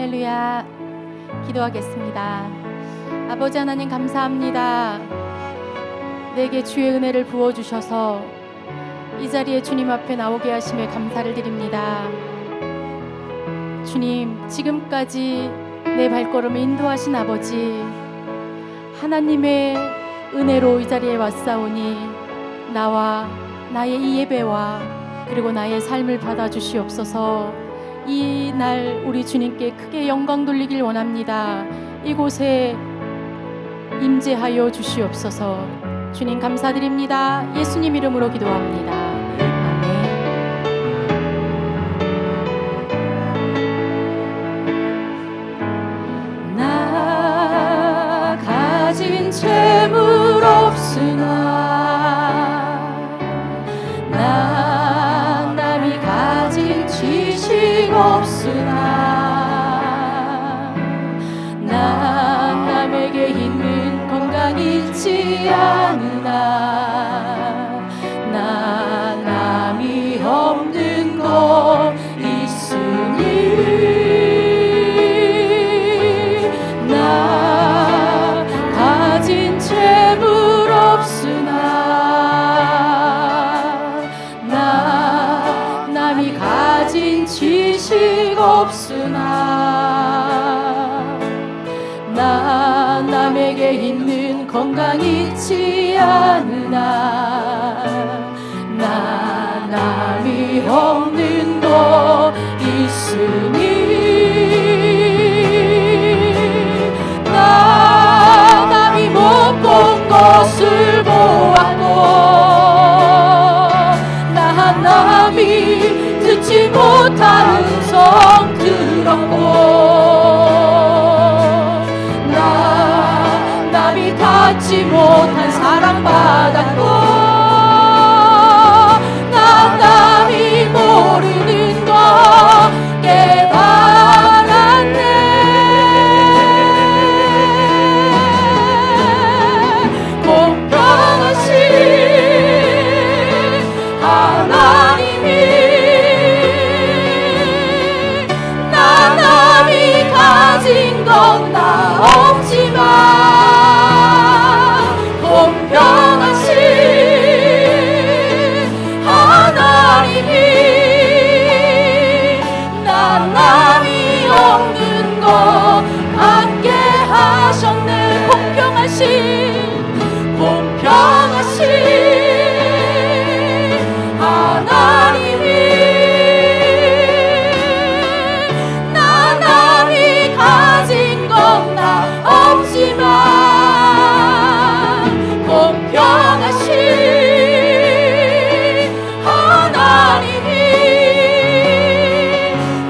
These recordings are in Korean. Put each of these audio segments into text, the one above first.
할렐루야. 기도하겠습니다. 아버지 하나님 감사합니다. 내게 주의 은혜를 부어주셔서 이 자리에 주님 앞에 나오게 하심에 감사를 드립니다. 주님, 지금까지 내 발걸음을 인도하신 아버지, 하나님의 은혜로 이 자리에 왔사오니 나와 나의 이 예배와 그리고 나의 삶을 받아주시옵소서. 이 날 우리 주님께 크게 영광 돌리길 원합니다. 이곳에 임재하여 주시옵소서. 주님 감사드립니다. 예수님 이름으로 기도합니다. 아멘. 나 가진 재물 없으나 나 남이 가진 지식 없으나 나 남에게 있는 건강 잃지 않으나 나 남이 없는 것 있으니 나 가진 재물 없으나 나 남이 가진 지식 없으나 나 남에게 있는 건강 잃지 않으나 나 남이 없는 것 있으니 나 남이 못 본 것을 보았고 나 남이 듣지 못한 음성 들었고 남이 닿지 못한 사랑받았고 나 남이 모르는 것 깨달았네. 공평하신 하나님이 나 남이 가진 건 나 없지만 공평하신 하나님이 나 남이 없는 것 갖게 하셨네. 공평하신 하나님이 나 남이 가진 건 나 없지만 공평하신 하나님이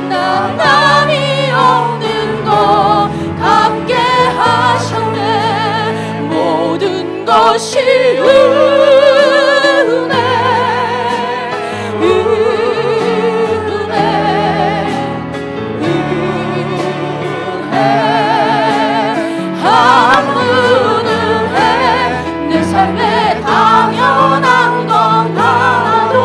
나 남이 없는 것 갖게 하셨네. 모든 것이 은혜 한 은혜 내 삶에 당연한 건 하나도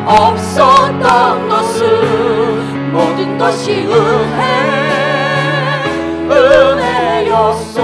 없었던 것은 모든 것이 은혜였소.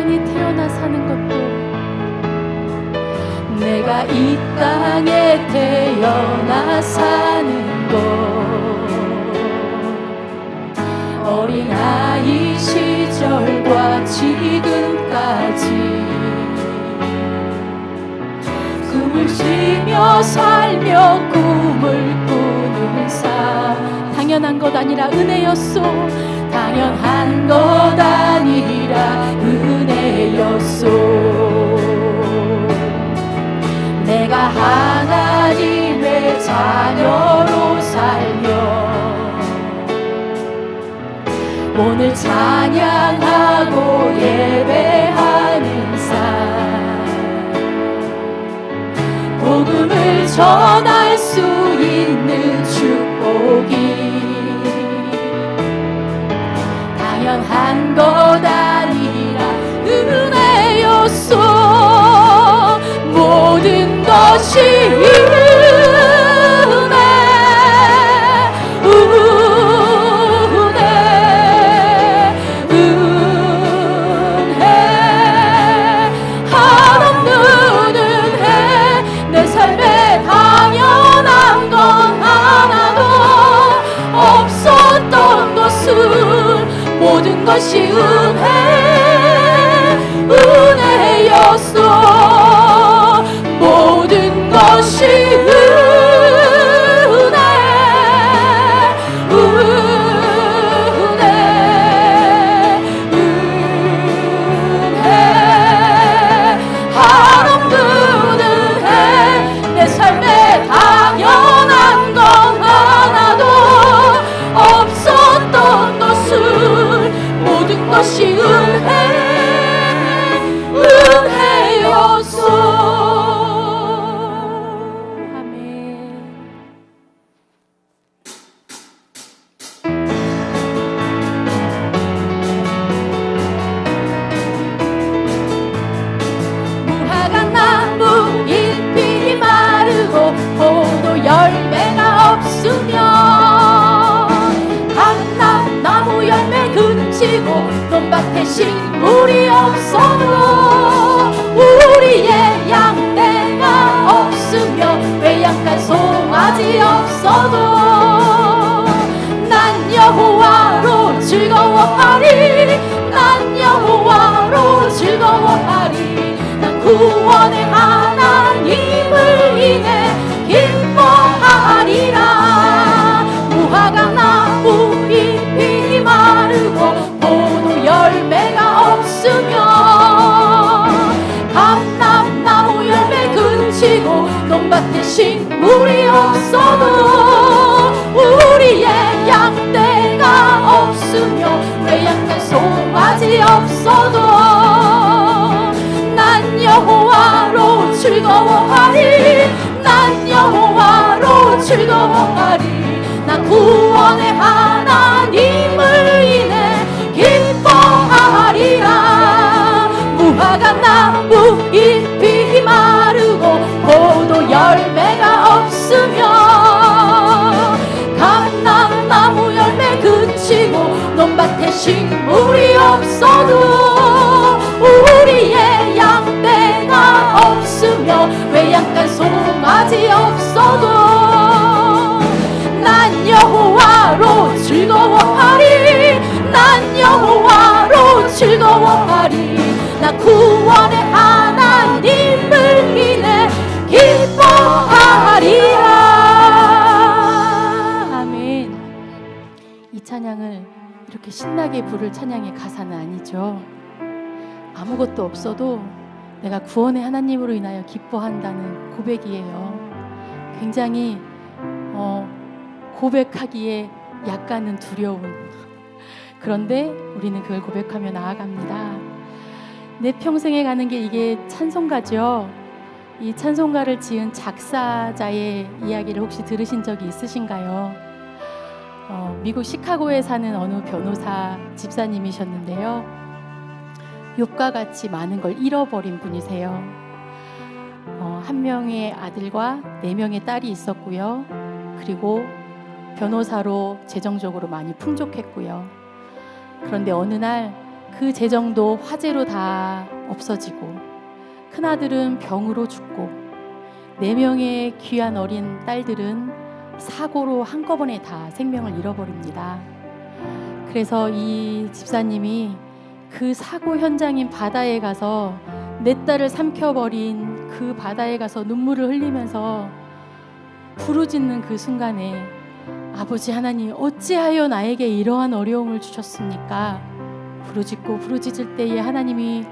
땅에 태어나 사는 것도, 내가 이 땅에 태어나 사는 것, 어린아이 시절과 지금까지 꿈을 쉬며 살며 꿈을 꾸는 삶, 당연한 것 아니라 은혜였소. 당연한 것 아니라 은혜였소. 내가 하나님의 자녀로 살며 오늘 찬양하고 예배하는 삶, 복음을 전할 수 있는 축복이 당연한 것 아니라 은혜였소. 모든 것이 은혜, 은혜, 한없는 은혜. 내 삶에 당연한 건 하나도 없었던 것은 모든 것이 은혜였어. 모든 것이 은혜, 한없는 은혜. 내 삶에 당연한 건 하나도 없었던 것은 모든 것이 은혜였어. 열매가 없으면 감람나무 열매 그치고 논밭에 식물이 없어도 우리의 양떼가 없으며 외양간 송아지 없어도 난 여호와로 즐거워하리. 난 여호와로 즐거워하리. 난 구원의 하나님을 인해 기뻐하리라. 무화과 나무 잎이 마르고 포도 열매가 없으며 감람나무 열매 그치고 논밭에 식물이 없어도 우리의 양떼가 없으며 외양간 송아지 없어도 난 여호와로 즐거워하리. 난 여호와로 즐거워하리. 난 구원의 하나님을 인해 기뻐하리라. 무화과 나무 잎이 마르고 포도 열매가 없으며 감람나무 열매 그치고 논밭에 식물이 없어도 우리의 양떼가 없으며 외양간 송아지 없어도 난 여호와로 즐거워하리. 난 여호와로 즐거워하리. 나 구원의 하나님을 인해 기뻐하리라. 아멘. 이 찬양을 이렇게 신나게 부를 찬양의 가사는 아니죠. 아무것도 없어도 내가 구원의 하나님으로 인하여 기뻐한다는 고백이에요. 굉장히 고백하기에 약간은 두려운, 그런데 우리는 그걸 고백하며 나아갑니다. 내 평생에 가는 게 이게 찬송가죠. 이 찬송가를 지은 작사자의 이야기를 혹시 들으신 적이 있으신가요? 미국 시카고에 사는 어느 변호사 집사님이셨는데요. 욥과 같이 많은 걸 잃어버린 분이세요. 한 명의 아들과 4명의 딸이 있었고요. 그리고 변호사로 재정적으로 많이 풍족했고요. 그런데 어느 날 그 재정도 화재로 다 없어지고, 큰아들은 병으로 죽고, 4명의 귀한 어린 딸들은 사고로 한꺼번에 다 생명을 잃어버립니다. 그래서 이 집사님이 그 사고 현장인 바다에 가서 내 딸을 삼켜버린 그 바다에 가서 눈물을 흘리면서 부르짖는 그 순간에, 아버지 하나님, 어찌하여 나에게 이러한 어려움을 주셨습니까? 부르짖을 때에 하나님이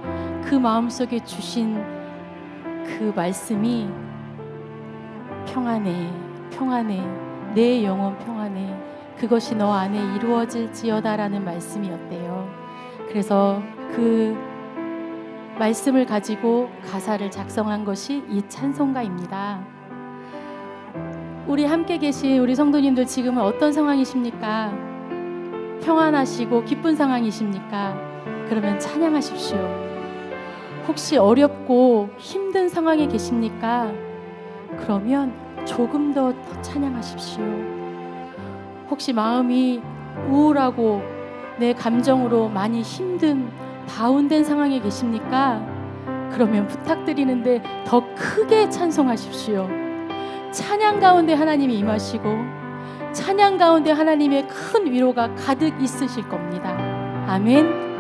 그 마음속에 주신 그 말씀이, 평안해, 평안해, 내 영혼 평안해, 그것이 너 안에 이루어질지어다라는 말씀이었대요. 그래서 그 말씀을 가지고 가사를 작성한 것이 이 찬송가입니다. 우리 함께 계신 우리 성도님들, 지금은 어떤 상황이십니까? 평안하시고 기쁜 상황이십니까? 그러면 찬양하십시오. 혹시 어렵고 힘든 상황에 계십니까? 그러면 조금 더 찬양하십시오. 혹시 마음이 우울하고 내 감정으로 많이 힘든 다운된 상황에 계십니까? 그러면 부탁드리는데 더 크게 찬송하십시오. 찬양 가운데 하나님이 임하시고, 찬양 가운데 하나님의 큰 위로가 가득 있으실 겁니다. 아멘.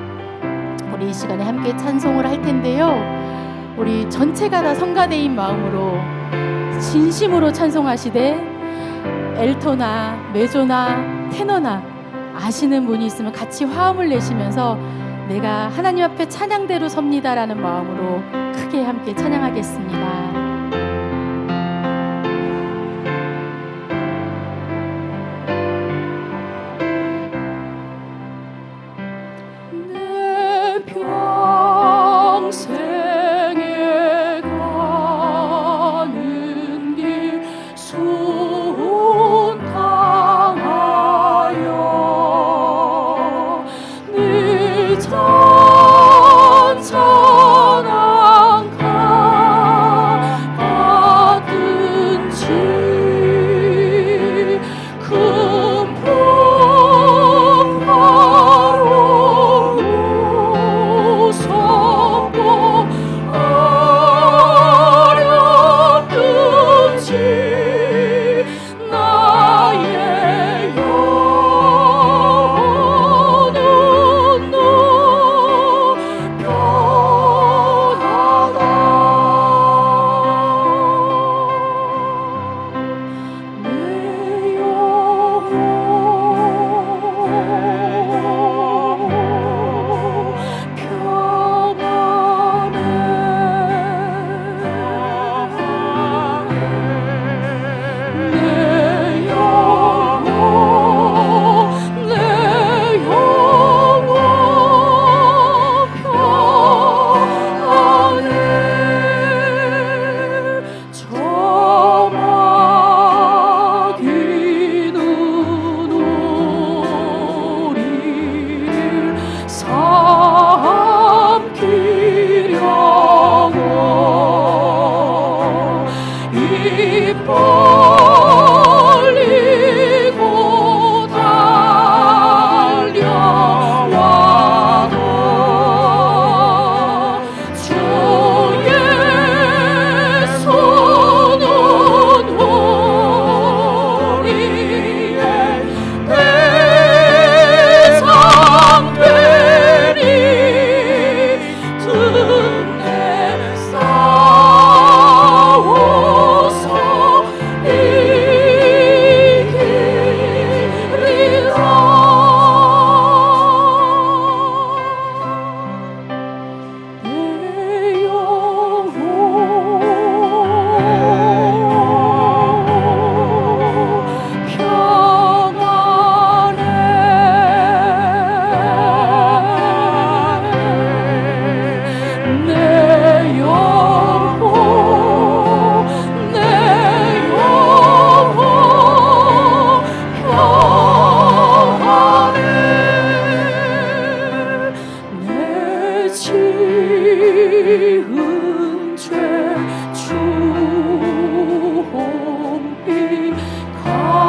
우리 이 시간에 함께 찬송을 할 텐데요, 우리 전체가 다 성가대인 마음으로 진심으로 찬송하시되, 엘토나 메조나 테너나 아시는 분이 있으면 같이 화음을 내시면서 내가 하나님 앞에 찬양대로 섭니다라는 마음으로 크게 함께 찬양하겠습니다. 내 평생에 가는 길 순탄하여 늘 찬찬한 같은지 큰 풍파로 무섭고 어렵든지 나의 영혼은 너 편하다. 내 벌리고 달려와도 주의 손은 우리의 대상되리. 등대 싸워서 지은 죄 주홍빛 같더라도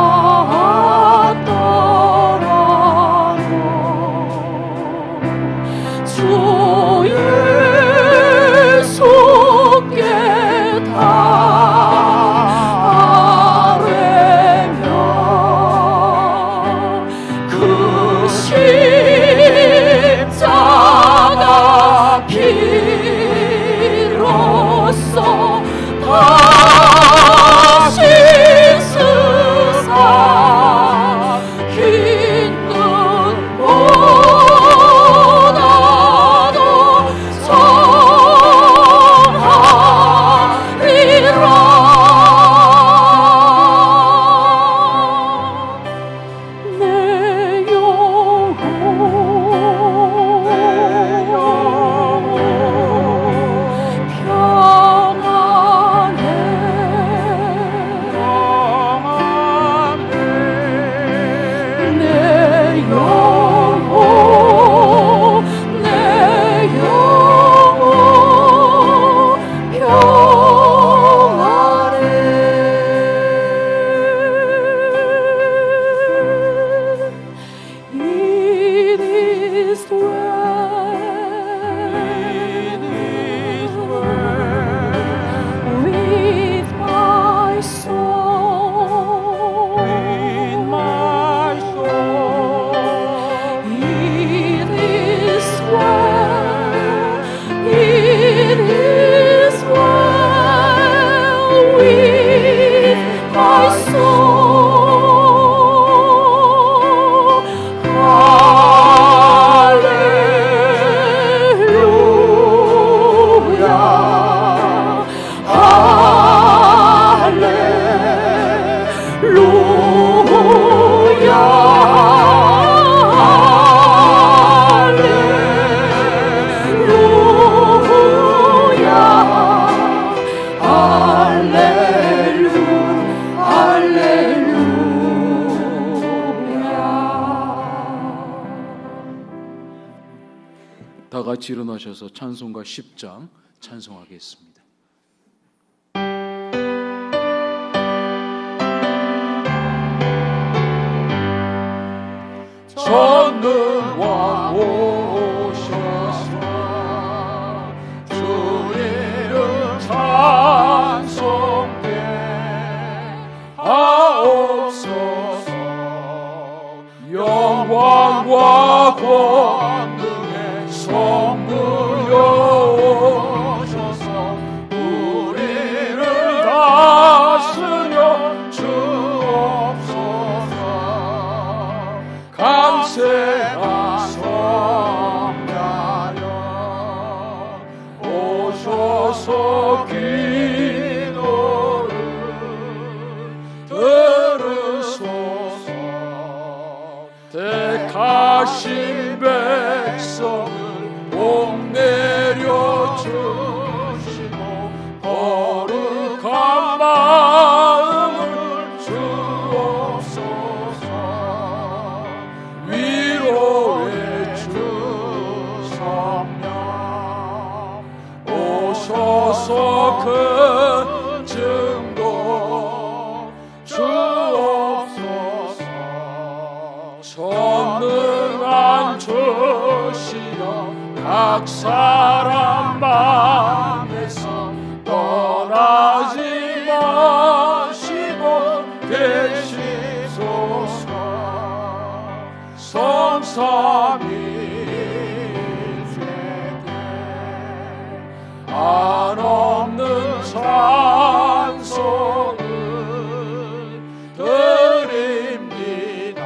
다 같이 일어나셔서 찬송가 10장 찬송하겠습니다. 전능왕 오셔서 주 이름 찬송되게 하옵소서. 영광과 권능의 성부여 오셔서 우리를 다스려 주옵소서. 강세가 성자여 오셔서 기도를 들으소서. 택하신 백성을 복 내려 주시고 거룩한 마음을 주옵소서. 위로의 주 성령 오셔서 큰 증거 주옵소서. 전능한 주시여 각 사람 마음에서 떠나지 마시고 계시소서. 성삼위일체께 한없는 찬송을 드립니다.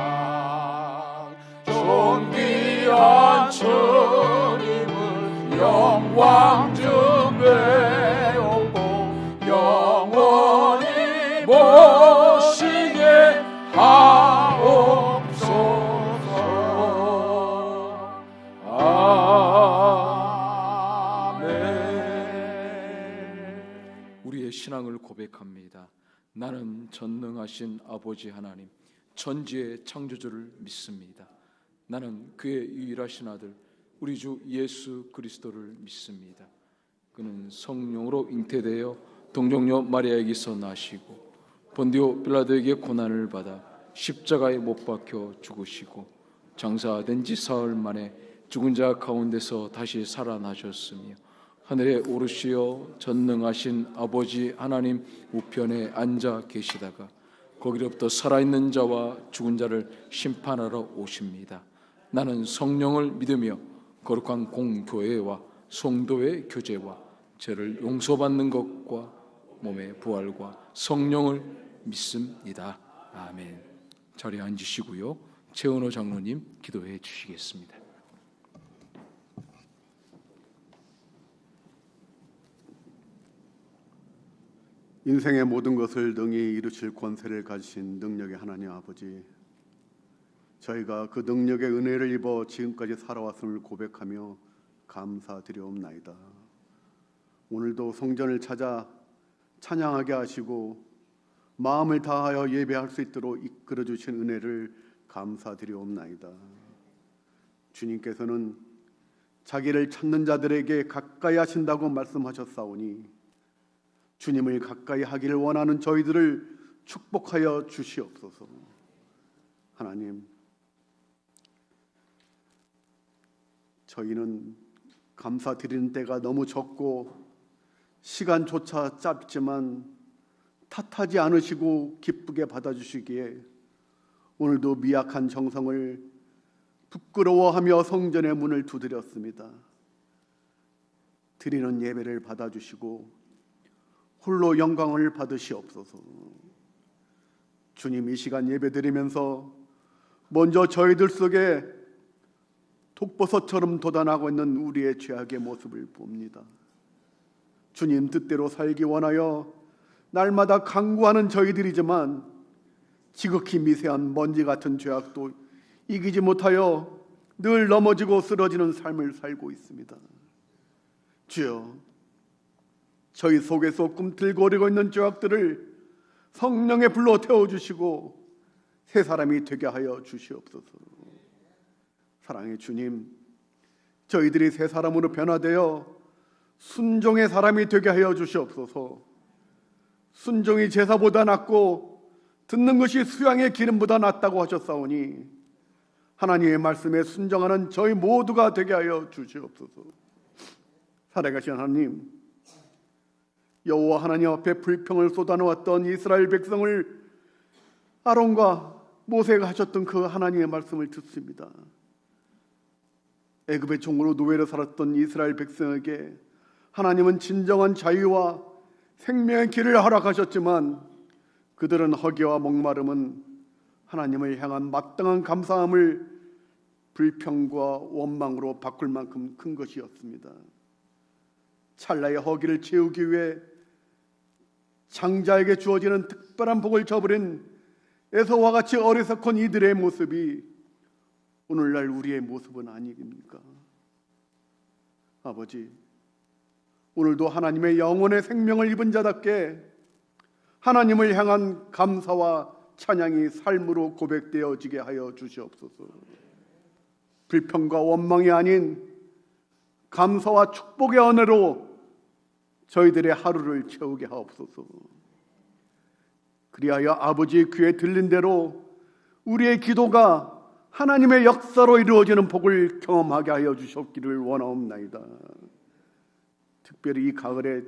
존귀한 주님을 영광 좀 배우고 영원히 모시게 하옵소서. 아멘. 우리의 신앙을 고백합니다. 나는 전능하신 아버지 하나님, 천지의 창조주를 믿습니다. 나는 그의 유일하신 아들 우리 주 예수 그리스도를 믿습니다. 그는 성령으로 잉태되어 동정녀 마리아에게서 나시고 본디오 빌라도에게 고난을 받아 십자가에 못 박혀 죽으시고 장사된 지 사흘 만에 죽은 자 가운데서 다시 살아나셨으며 하늘에 오르시어 전능하신 아버지 하나님 우편에 앉아 계시다가 거기로부터 살아있는 자와 죽은 자를 심판하러 오십니다. 나는 성령을 믿으며 거룩한 공교회와 성도의 교제와 죄를 용서받는 것과 몸의 부활과 성령을 믿습니다. 아멘. 자리에 앉으시고요. 최은호 장로님 기도해 주시겠습니다. 인생의 모든 것을 능히 이루실 권세를 가지신 능력의 하나님 아버지, 저희가 그 능력의 은혜를 입어 지금까지 살아왔음을 고백하며 감사드리옵나이다. 오늘도 성전을 찾아 찬양하게 하시고 마음을 다하여 예배할 수 있도록 이끌어 주신 은혜를 감사드리옵나이다. 주님께서는 자기를 찾는 자들에게 가까이 하신다고 말씀하셨사오니 주님을 가까이 하기를 원하는 저희들을 축복하여 주시옵소서. 하나님, 저희는 감사드리는 때가 너무 적고 시간조차 짧지만 탓하지 않으시고 기쁘게 받아주시기에 오늘도 미약한 정성을 부끄러워하며 성전의 문을 두드렸습니다. 드리는 예배를 받아주시고 홀로 영광을 받으시옵소서. 주님, 이 시간 예배 드리면서 먼저 저희들 속에 독버섯처럼 돋아나고 있는 우리의 죄악의 모습을 봅니다. 주님 뜻대로 살기 원하여 날마다 강구하는 저희들이지만 지극히 미세한 먼지 같은 죄악도 이기지 못하여 늘 넘어지고 쓰러지는 삶을 살고 있습니다. 주여, 저희 속에서 꿈틀거리고 있는 죄악들을 성령의 불로 태워주시고 새 사람이 되게 하여 주시옵소서. 사랑의 주님, 저희들이 새 사람으로 변화되어 순종의 사람이 되게 하여 주시옵소서. 순종이 제사보다 낫고 듣는 것이 수양의 기름보다 낫다고 하셨사오니 하나님의 말씀에 순종하는 저희 모두가 되게 하여 주시옵소서. 살아가신 하나님, 여호와 하나님 앞에 불평을 쏟아놓았던 이스라엘 백성을 아론과 모세가 하셨던 그 하나님의 말씀을 듣습니다. 애굽의 종으로 노예로 살았던 이스라엘 백성에게 하나님은 진정한 자유와 생명의 길을 허락하셨지만 그들은 허기와 목마름은 하나님을 향한 마땅한 감사함을 불평과 원망으로 바꿀 만큼 큰 것이었습니다. 찰나의 허기를 채우기 위해 장자에게 주어지는 특별한 복을 저버린 에서와 같이 어리석은 이들의 모습이 오늘날 우리의 모습은 아닙니까? 아버지, 오늘도 하나님의 영혼의 생명을 입은 자답게 하나님을 향한 감사와 찬양이 삶으로 고백되어지게 하여 주시옵소서. 불평과 원망이 아닌 감사와 축복의 언어로 저희들의 하루를 채우게 하옵소서. 그리하여 아버지의 귀에 들린 대로 우리의 기도가 하나님의 역사로 이루어지는 복을 경험하게 하여 주셨기를 원하옵나이다. 특별히 이 가을에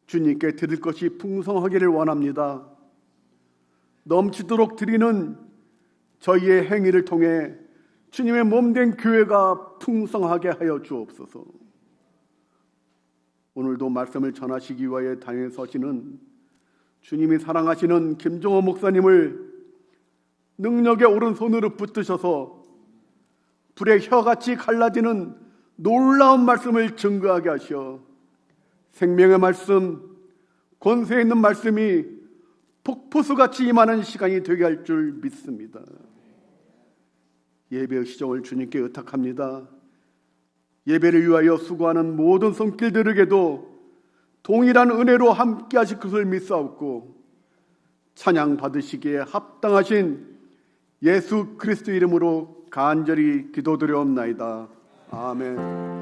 주님께 드릴 것이 풍성하기를 원합니다. 넘치도록 드리는 저희의 행위를 통해 주님의 몸된 교회가 풍성하게 하여 주옵소서. 오늘도 말씀을 전하시기 위하여 단에 서시는 주님이 사랑하시는 김종호 목사님을 능력의 오른손으로 붙드셔서 불의 혀같이 갈라지는 놀라운 말씀을 증거하게 하시어 생명의 말씀, 권세 있는 말씀이 폭포수같이 임하는 시간이 되게 할 줄 믿습니다. 예배의 시정을 주님께 의탁합니다. 예배를 위하여 수고하는 모든 손길들에게도 동일한 은혜로 함께 하실 것을 믿사옵고 찬양 받으시기에 합당하신 예수 그리스도 이름으로 간절히 기도드려옵나이다. 아멘.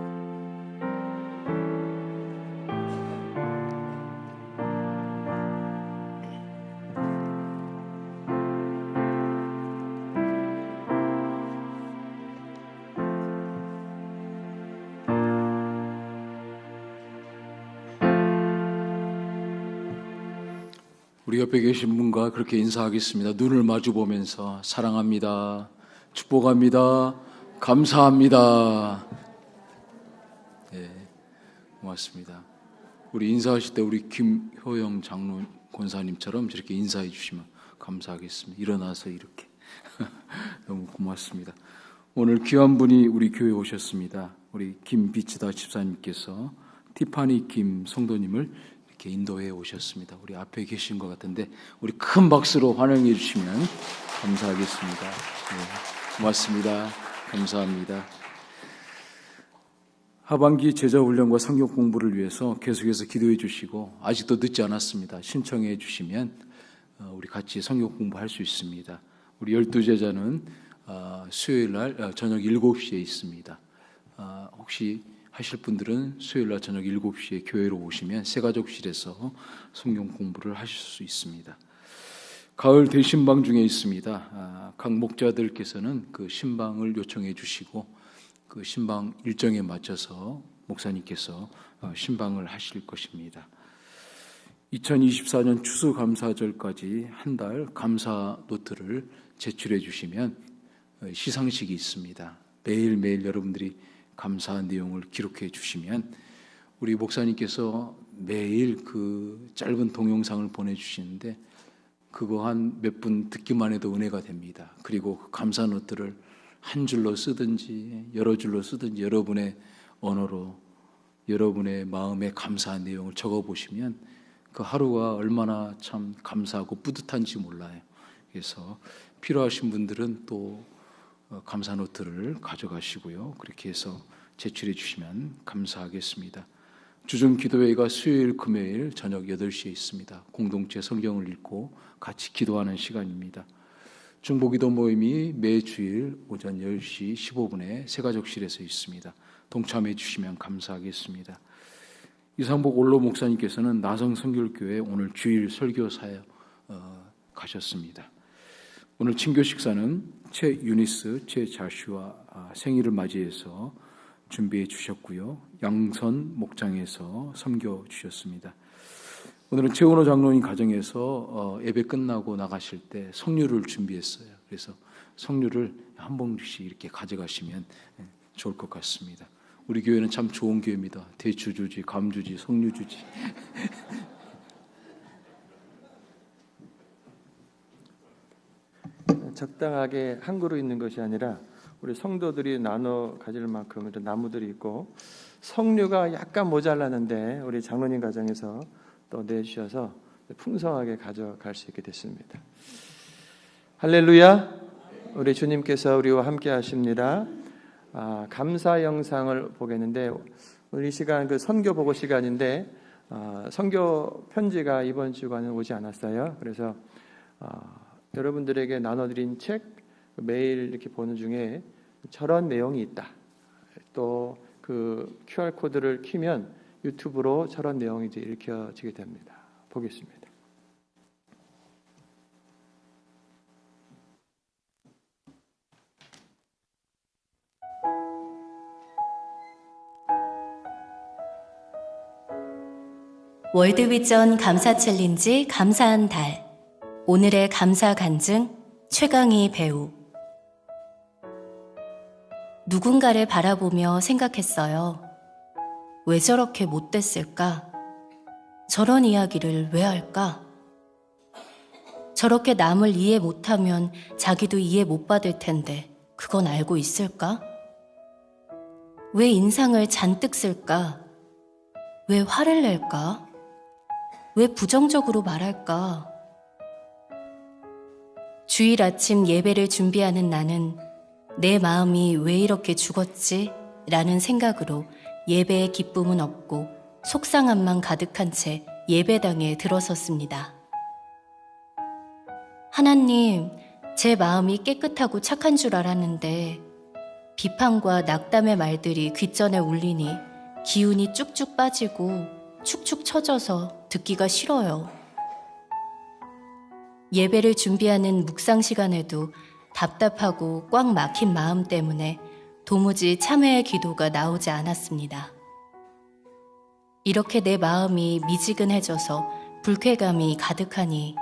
우리 옆에 계신 분과 그렇게 인사하겠습니다. 눈을 마주 보면서 사랑합니다. 축복합니다. 감사합니다. 네, 고맙습니다. 우리 인사하실 때 우리 김효영 장로 권사님처럼 저렇게 인사해 주시면 감사하겠습니다. 일어나서 이렇게 너무 고맙습니다. 오늘 귀한 분이 우리 교회에 오셨습니다. 우리 김비치다 집사님께서 티파니 김 성도님을 이렇게 인도해 오셨습니다. 우리 앞에 계신 것 같은데 우리 큰 박수로 환영해 주시면 감사하겠습니다. 네, 고맙습니다. 감사합니다. 하반기 제자훈련과 성경 공부를 위해서 계속해서 기도해 주시고 아직도 늦지 않았습니다. 신청해 주시면 우리 같이 성경 공부할 수 있습니다. 우리 12제자는 수요일 날 저녁 7시에 있습니다. 혹시 하실 분들은 수요일 날 저녁 7시에 교회로 오시면 새가족실에서 성경 공부를 하실 수 있습니다. 가을 대신방 중에 있습니다. 각 목자들께서는 그 신방을 요청해 주시고 그 신방 일정에 맞춰서 목사님께서 신방을 하실 것입니다. 2024년 추수감사절까지 한 달 감사 노트를 제출해 주시면 시상식이 있습니다. 매일매일 여러분들이 감사한 내용을 기록해 주시면 우리 목사님께서 매일 그 짧은 동영상을 보내주시는데 그거 한 몇 분 듣기만 해도 은혜가 됩니다. 그리고 그 감사 노트를 한 줄로 쓰든지 여러 줄로 쓰든지 여러분의 언어로 여러분의 마음에 감사한 내용을 적어보시면 그 하루가 얼마나 참 감사하고 뿌듯한지 몰라요. 그래서 필요하신 분들은 또 감사 노트를 가져가시고요. 그렇게 해서 제출해 주시면 감사하겠습니다. 주중 기도회가 수요일 금요일 저녁 8시에 있습니다. 공동체 성경을 읽고 같이 기도하는 시간입니다. 중보기도 모임이 매주일 오전 10시 15분에 새가족실에서 있습니다. 동참해 주시면 감사하겠습니다. 이상복 올로 목사님께서는 나성 성결교회 오늘 주일 설교 사역 가셨습니다. 오늘 친교 식사는 최유니스, 최자슈아 생일을 맞이해서 준비해 주셨고요. 양선 목장에서 섬겨 주셨습니다. 오늘은 최은호 장로님 가정에서 예배 끝나고 나가실 때 석류를 준비했어요. 그래서 석류를 한 봉지씩 이렇게 가져가시면 좋을 것 같습니다. 우리 교회는 참 좋은 교회입니다. 대추 주지, 감 주지, 석류 주지. 적당하게 한 그루 있는 것이 아니라 우리 성도들이 나눠 가질 만큼 나무들이 있고 석류가 약간 모자라는데 우리 장로님 가정에서 또 내주셔서 풍성하게 가져갈 수 있게 됐습니다. 할렐루야. 우리 주님께서 우리와 함께 하십니다. 감사 영상을 보겠는데 오늘 이 시간 그 선교 보고 시간인데 선교 편지가 이번 주간은 오지 않았어요. 그래서 여러분들에게 나눠드린 책 매일 이렇게 보는 중에 저런 내용이 있다. 또 그 QR 코드를 키면 유튜브로 저런 내용이 이제 읽혀지게 됩니다. 보겠습니다. 월드비전 감사 챌린지 감사한 달. 오늘의 감사 간증 최강희 배우. 누군가를 바라보며 생각했어요. 왜 저렇게 못됐을까? 저런 이야기를 왜 할까? 저렇게 남을 이해 못하면 자기도 이해 못 받을 텐데 그건 알고 있을까? 왜 인상을 잔뜩 쓸까? 왜 화를 낼까? 왜 부정적으로 말할까? 주일 아침 예배를 준비하는 나는 내 마음이 왜 이렇게 죽었지? 라는 생각으로 예배의 기쁨은 없고 속상함만 가득한 채 예배당에 들어섰습니다. 하나님, 제 마음이 깨끗하고 착한 줄 알았는데 비판과 낙담의 말들이 귓전에 울리니 기운이 쭉쭉 빠지고 축축 처져서 듣기가 싫어요. 예배를 준비하는 묵상 시간에도 답답하고 꽉 막힌 마음 때문에 도무지 참회의 기도가 나오지 않았습니다. 이렇게 내 마음이 미지근해져서 불쾌감이 가득하니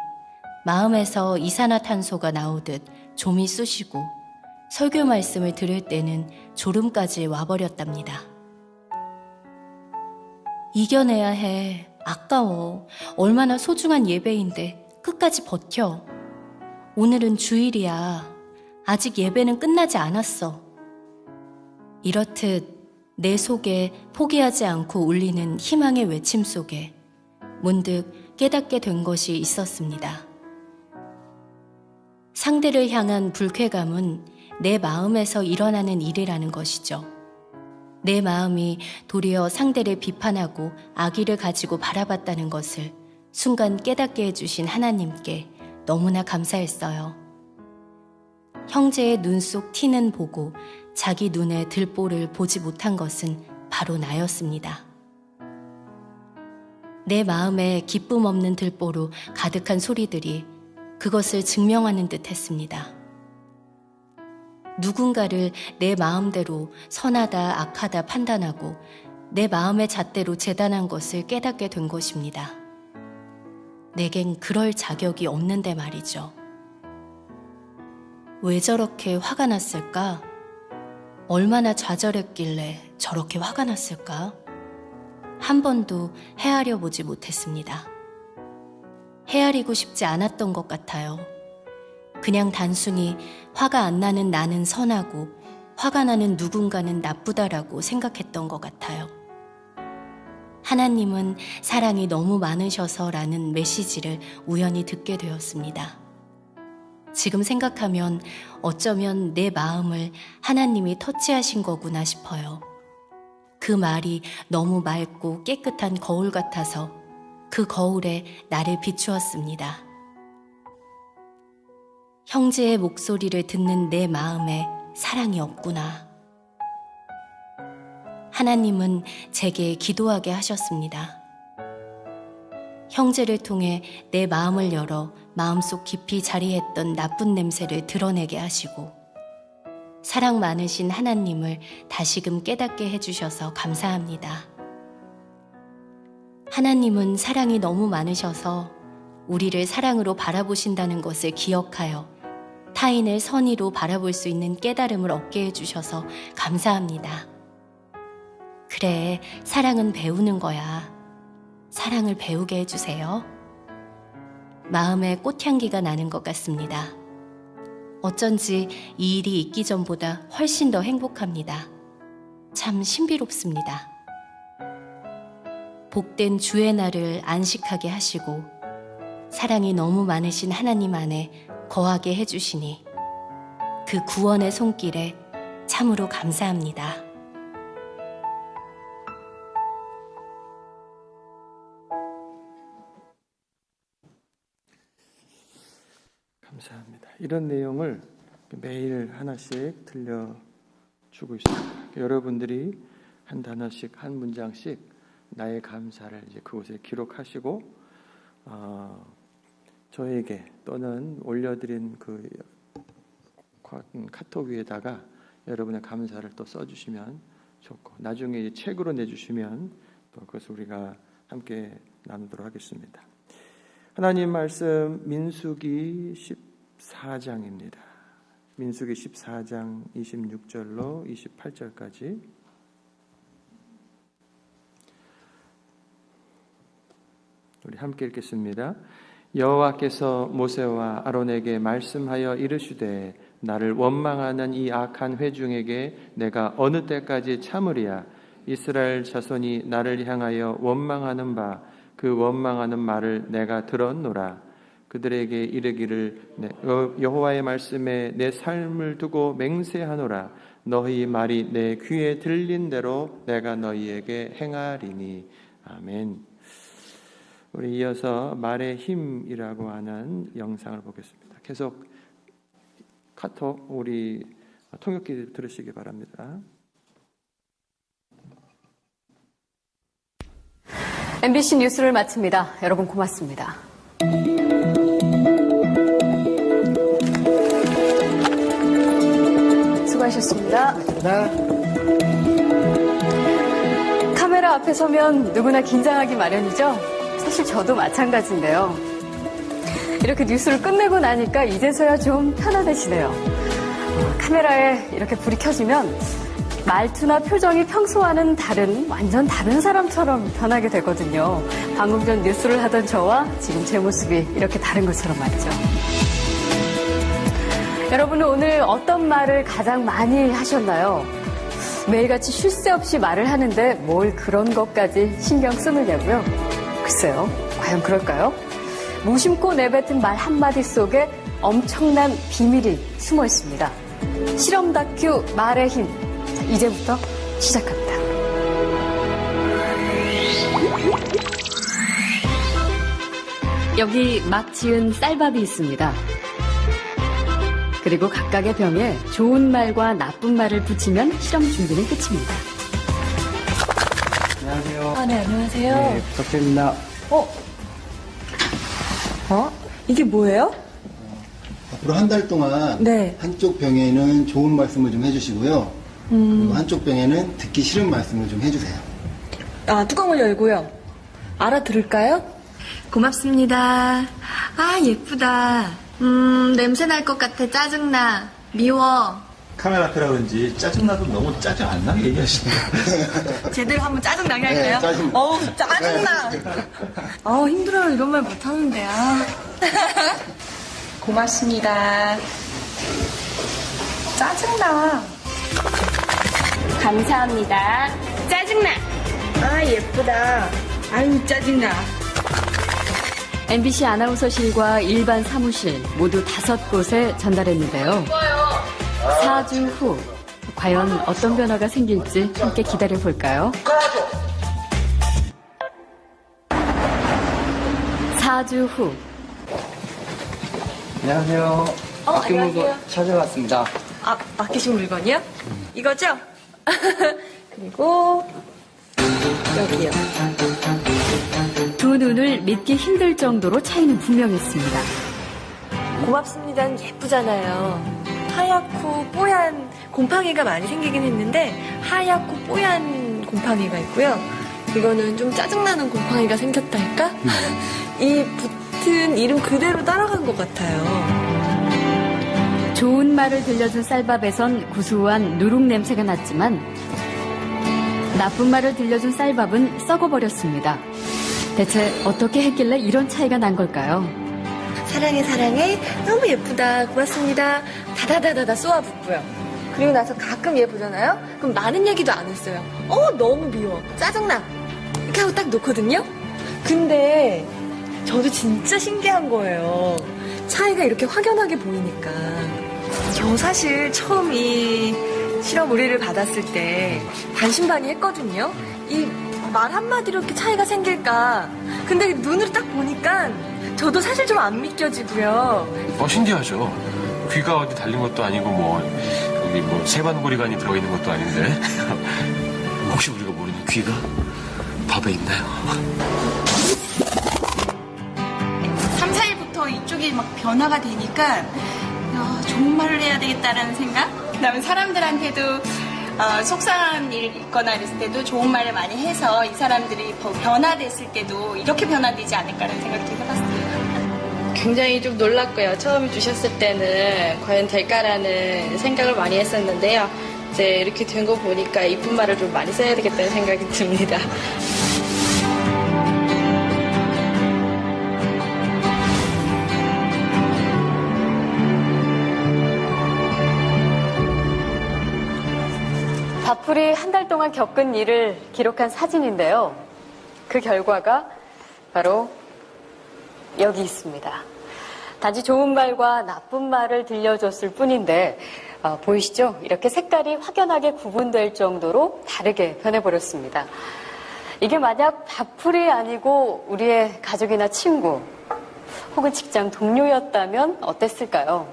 마음에서 이산화탄소가 나오듯 좀이 쑤시고 설교 말씀을 들을 때는 졸음까지 와버렸답니다. 이겨내야 해. 아까워. 얼마나 소중한 예배인데 끝까지 버텨. 오늘은 주일이야. 아직 예배는 끝나지 않았어. 이렇듯 내 속에 포기하지 않고 울리는 희망의 외침 속에 문득 깨닫게 된 것이 있었습니다. 상대를 향한 불쾌감은 내 마음에서 일어나는 일이라는 것이죠. 내 마음이 도리어 상대를 비판하고 악의를 가지고 바라봤다는 것을 순간 깨닫게 해주신 하나님께 너무나 감사했어요. 형제의 눈 속 티는 보고 자기 눈에 들보를 보지 못한 것은 바로 나였습니다. 내 마음에 기쁨 없는 들보로 가득한 소리들이 그것을 증명하는 듯 했습니다. 누군가를 내 마음대로 선하다 악하다 판단하고 내 마음의 잣대로 재단한 것을 깨닫게 된 것입니다. 내겐 그럴 자격이 없는데 말이죠. 왜 저렇게 화가 났을까? 얼마나 좌절했길래 저렇게 화가 났을까? 한 번도 헤아려 보지 못했습니다. 헤아리고 싶지 않았던 것 같아요. 그냥 단순히 화가 안 나는 나는 선하고 화가 나는 누군가는 나쁘다라고 생각했던 것 같아요. 하나님은 사랑이 너무 많으셔서라는 메시지를 우연히 듣게 되었습니다. 지금 생각하면 어쩌면 내 마음을 하나님이 터치하신 거구나 싶어요. 그 말이 너무 맑고 깨끗한 거울 같아서 그 거울에 나를 비추었습니다. 형제의 목소리를 듣는 내 마음에 사랑이 없구나. 하나님은 제게 기도하게 하셨습니다. 형제를 통해 내 마음을 열어 마음속 깊이 자리했던 나쁜 냄새를 드러내게 하시고 사랑 많으신 하나님을 다시금 깨닫게 해주셔서 감사합니다. 하나님은 사랑이 너무 많으셔서 우리를 사랑으로 바라보신다는 것을 기억하여 타인을 선의로 바라볼 수 있는 깨달음을 얻게 해주셔서 감사합니다. 그래, 사랑은 배우는 거야. 사랑을 배우게 해주세요. 마음에 꽃향기가 나는 것 같습니다. 어쩐지 이 일이 있기 전보다 훨씬 더 행복합니다. 참 신비롭습니다. 복된 주의 날을 안식하게 하시고 사랑이 너무 많으신 하나님 안에 거하게 해주시니 그 구원의 손길에 참으로 감사합니다. 감사합니다. 이런 내용을 매일 하나씩 들려주고 있습니다. 여러분들이 한 단어씩, 한 문장씩 나의 감사를 이제 그곳에 기록하시고 저에게 또는 올려드린 그 카톡 위에다가 여러분의 감사를 또 써주시면 좋고 나중에 이제 책으로 내주시면 또 그것을 우리가 함께 나누도록 하겠습니다. 하나님 말씀 민수기 14장입니다. 민수기 14장 26절로 28절까지 우리 함께 읽겠습니다. 여호와께서 모세와 아론에게 말씀하여 이르시되 나를 원망하는 이 악한 회중에게 내가 어느 때까지 참으리야. 이스라엘 자손이 나를 향하여 원망하는 바 그 원망하는 말을 내가 들었노라. 그들에게 이르기를 여호와의 말씀에 내 삶을 두고 맹세하노라. 너희 말이 내 귀에 들린 대로 내가 너희에게 행하리니. 아멘. 우리 이어서 말의 힘이라고 하는 영상을 보겠습니다. 계속 카톡 우리 통역기 들으시기 바랍니다. MBC 뉴스를 마칩니다. 여러분 고맙습니다. 수고하셨습니다. 카메라 앞에 서면 누구나 긴장하기 마련이죠. 사실 저도 마찬가지인데요. 이렇게 뉴스를 끝내고 나니까 이제서야 좀 편안해지네요. 카메라에 이렇게 불이 켜지면 말투나 표정이 평소와는 완전 다른 사람처럼 변하게 되거든요. 방금 전 뉴스를 하던 저와 지금 제 모습이 이렇게 다른 것처럼 말이죠. 여러분은 오늘 어떤 말을 가장 많이 하셨나요? 매일같이 쉴 새 없이 말을 하는데 뭘 그런 것까지 신경 쓰느냐고요? 글쎄요, 과연 그럴까요? 무심코 내뱉은 말 한마디 속에 엄청난 비밀이 숨어 있습니다. 실험 다큐 말의 힘. 자, 이제부터 시작합니다. 여기 막 지은 쌀밥이 있습니다. 그리고 각각의 병에 좋은 말과 나쁜 말을 붙이면 실험 준비는 끝입니다. 안녕하세요. 네, 안녕하세요. 네, 부탁드립니다. 이게 뭐예요? 앞으로 한 달 동안 네. 한쪽 병에는 좋은 말씀을 좀 해주시고요. 그리고 한쪽 병에는 듣기 싫은 말씀을 좀 해주세요. 뚜껑을 열고요. 알아들을까요? 고맙습니다. 예쁘다. 냄새 날 것 같아. 짜증나. 미워. 카메라 앞이라 그런지 짜증나도 너무 짜증 안 나게 얘기하시네요. 제대로 한번 짜증나게 할까요? 짜증. 짜증나. 힘들어요. 이런 말 못하는데. 고맙습니다. 짜증나. 감사합니다. 짜증나. 예쁘다. 아유, 짜증나. MBC 아나운서실과 일반 사무실 모두 5곳에 전달했는데요. 4주 후 과연 어떤 변화가 생길지 함께 기다려볼까요? 4주 후. 안녕하세요. 맡긴 안녕하세요. 물건 찾아왔습니다. 맡기신 물건이요? 이거죠? 그리고 여기요. 두 눈을 믿기 힘들 정도로 차이는 분명했습니다. 고맙습니다는 예쁘잖아요. 하얗고 뽀얀 곰팡이가 많이 생기긴 했는데 하얗고 뽀얀 곰팡이가 있고요. 이거는 좀 짜증나는 곰팡이가 생겼다 할까? 이 붙은 이름 그대로 따라간 것 같아요. 좋은 말을 들려준 쌀밥에선 구수한 누룩 냄새가 났지만 나쁜 말을 들려준 쌀밥은 썩어버렸습니다. 대체 어떻게 했길래 이런 차이가 난 걸까요? 사랑해 사랑해 너무 예쁘다 고맙습니다 다다다다다 쏘아붙고요. 그리고 나서 가끔 얘 보잖아요. 그럼 많은 얘기도 안 했어요. 너무 미워 짜증나 이렇게 하고 딱 놓거든요. 근데 저도 진짜 신기한 거예요. 차이가 이렇게 확연하게 보이니까. 저 사실 처음 이 실험 의뢰를 받았을 때 반신반의했거든요. 이 말 한마디로 이렇게 차이가 생길까. 근데 눈으로 딱 보니까 저도 사실 좀 안 믿겨지고요. 신기하죠. 귀가 어디 달린 것도 아니고 여기 세반고리관이 들어있는 것도 아닌데 혹시 우리가 모르는 귀가 밥에 있나요? 3, 4일부터 이쪽이 막 변화가 되니까 좋은 말을 해야 되겠다라는 생각? 그다음에 사람들한테도 속상한 일 있거나 이랬을 때도 좋은 말을 많이 해서 이 사람들이 변화됐을 때도 이렇게 변화되지 않을까라는 생각도 해봤어요. 굉장히 좀 놀랐고요. 처음 주셨을 때는 과연 될까라는 생각을 많이 했었는데요. 이제 이렇게 된 거 보니까 이쁜 말을 좀 많이 써야 되겠다는 생각이 듭니다. 밥풀이 한 달 동안 겪은 일을 기록한 사진인데요. 그 결과가 바로 여기 있습니다. 단지 좋은 말과 나쁜 말을 들려줬을 뿐인데 보이시죠? 이렇게 색깔이 확연하게 구분될 정도로 다르게 변해버렸습니다. 이게 만약 밥풀이 아니고 우리의 가족이나 친구 혹은 직장 동료였다면 어땠을까요?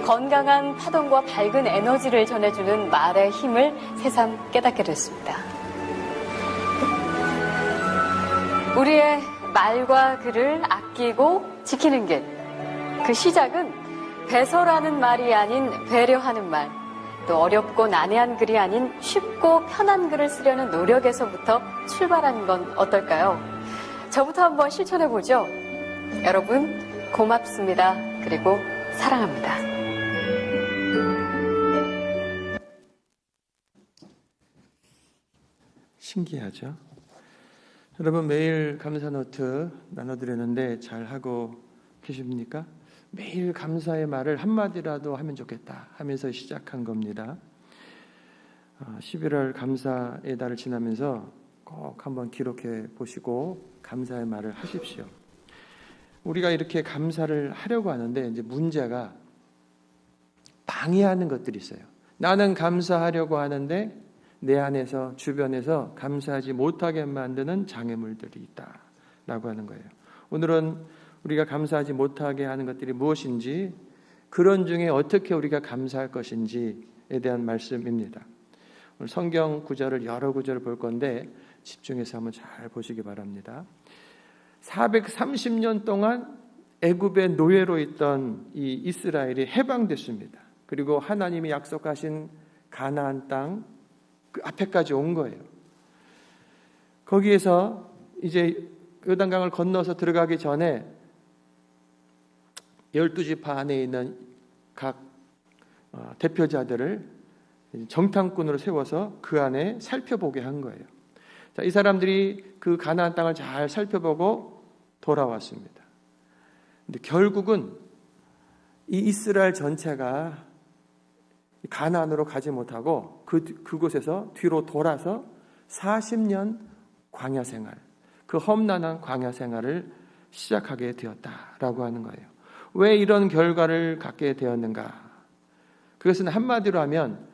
건강한 파동과 밝은 에너지를 전해주는 말의 힘을 새삼 깨닫게 됐습니다. 우리의 말과 글을 아끼고 지키는 길. 그 시작은 배설하는 말이 아닌 배려하는 말, 또 어렵고 난해한 글이 아닌 쉽고 편한 글을 쓰려는 노력에서부터 출발하는 건 어떨까요? 저부터 한번 실천해보죠. 여러분, 고맙습니다. 그리고 사랑합니다. 신기하죠? 여러분 매일 감사 노트 나눠드렸는데 잘 하고 계십니까? 매일 감사의 말을 한마디라도 하면 좋겠다 하면서 시작한 겁니다. 11월 감사의 달을 지나면서 꼭 한번 기록해 보시고 감사의 말을 하십시오. 우리가 이렇게 감사를 하려고 하는데 이제 문제가 방해하는 것들이 있어요. 나는 감사하려고 하는데 내 안에서 주변에서 감사하지 못하게 만드는 장애물들이 있다라고 하는 거예요. 오늘은 우리가 감사하지 못하게 하는 것들이 무엇인지, 그런 중에 어떻게 우리가 감사할 것인지에 대한 말씀입니다. 오늘 성경 구절을 여러 구절을 볼 건데 집중해서 한번 잘 보시기 바랍니다. 430년 동안 애굽의 노예로 있던 이 이스라엘이 해방됐습니다. 그리고 하나님이 약속하신 가나안 땅 그 앞에까지 온 거예요. 거기에서 이제 요단강을 건너서 들어가기 전에 12지파 안에 있는 각 대표자들을 정탐꾼으로 세워서 그 안에 살펴보게 한 거예요. 자, 이 사람들이 그 가나안 땅을 잘 살펴보고 돌아왔습니다. 근데 결국은 이 이스라엘 전체가 가나안으로 가지 못하고 그곳에서 뒤로 돌아서 40년 광야 생활, 그 험난한 광야 생활을 시작하게 되었다라고 하는 거예요. 왜 이런 결과를 갖게 되었는가? 그것은 한마디로 하면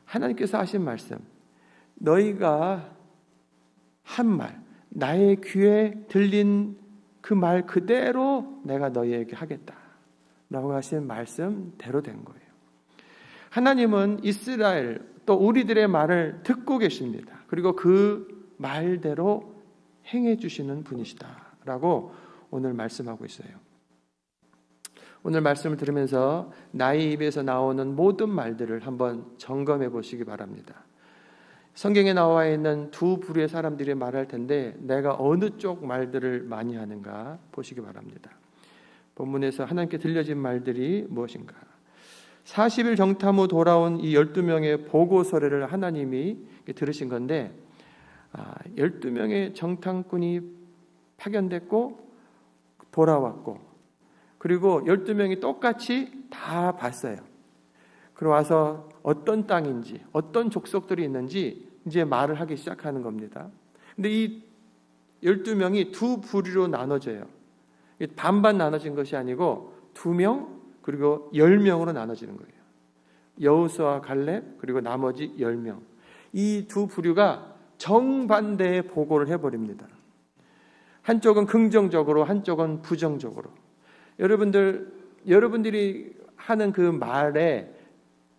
하나님께서 하신 말씀, 너희가 한 말, 나의 귀에 들린 그 말 그대로 내가 너희에게 하겠다라고 하신 말씀대로 된 거예요. 하나님은 이스라엘 또 우리들의 말을 듣고 계십니다. 그리고 그 말대로 행해 주시는 분이시다라고 오늘 말씀하고 있어요. 오늘 말씀을 들으면서 나의 입에서 나오는 모든 말들을 한번 점검해 보시기 바랍니다. 성경에 나와 있는 두 부류의 사람들이 말할 텐데 내가 어느 쪽 말들을 많이 하는가 보시기 바랍니다. 본문에서 하나님께 들려진 말들이 무엇인가? 40일 정탐 후 돌아온 이 12명의 보고서를 하나님이 들으신 건데 12명의 정탐꾼이 파견됐고 돌아왔고 그리고 12명이 똑같이 다 봤어요. 그리고 와서 어떤 땅인지 어떤 족속들이 있는지 이제 말을 하기 시작하는 겁니다. 근데 이 12명이 두 부류로 나눠져요. 반반 나눠진 것이 아니고 2명 그리고 10명으로 나눠지는 거예요. 여호수아 갈렙 그리고 나머지 10명. 이 두 부류가 정반대의 보고를 해버립니다. 한쪽은 긍정적으로 한쪽은 부정적으로. 여러분들이 하는 그 말의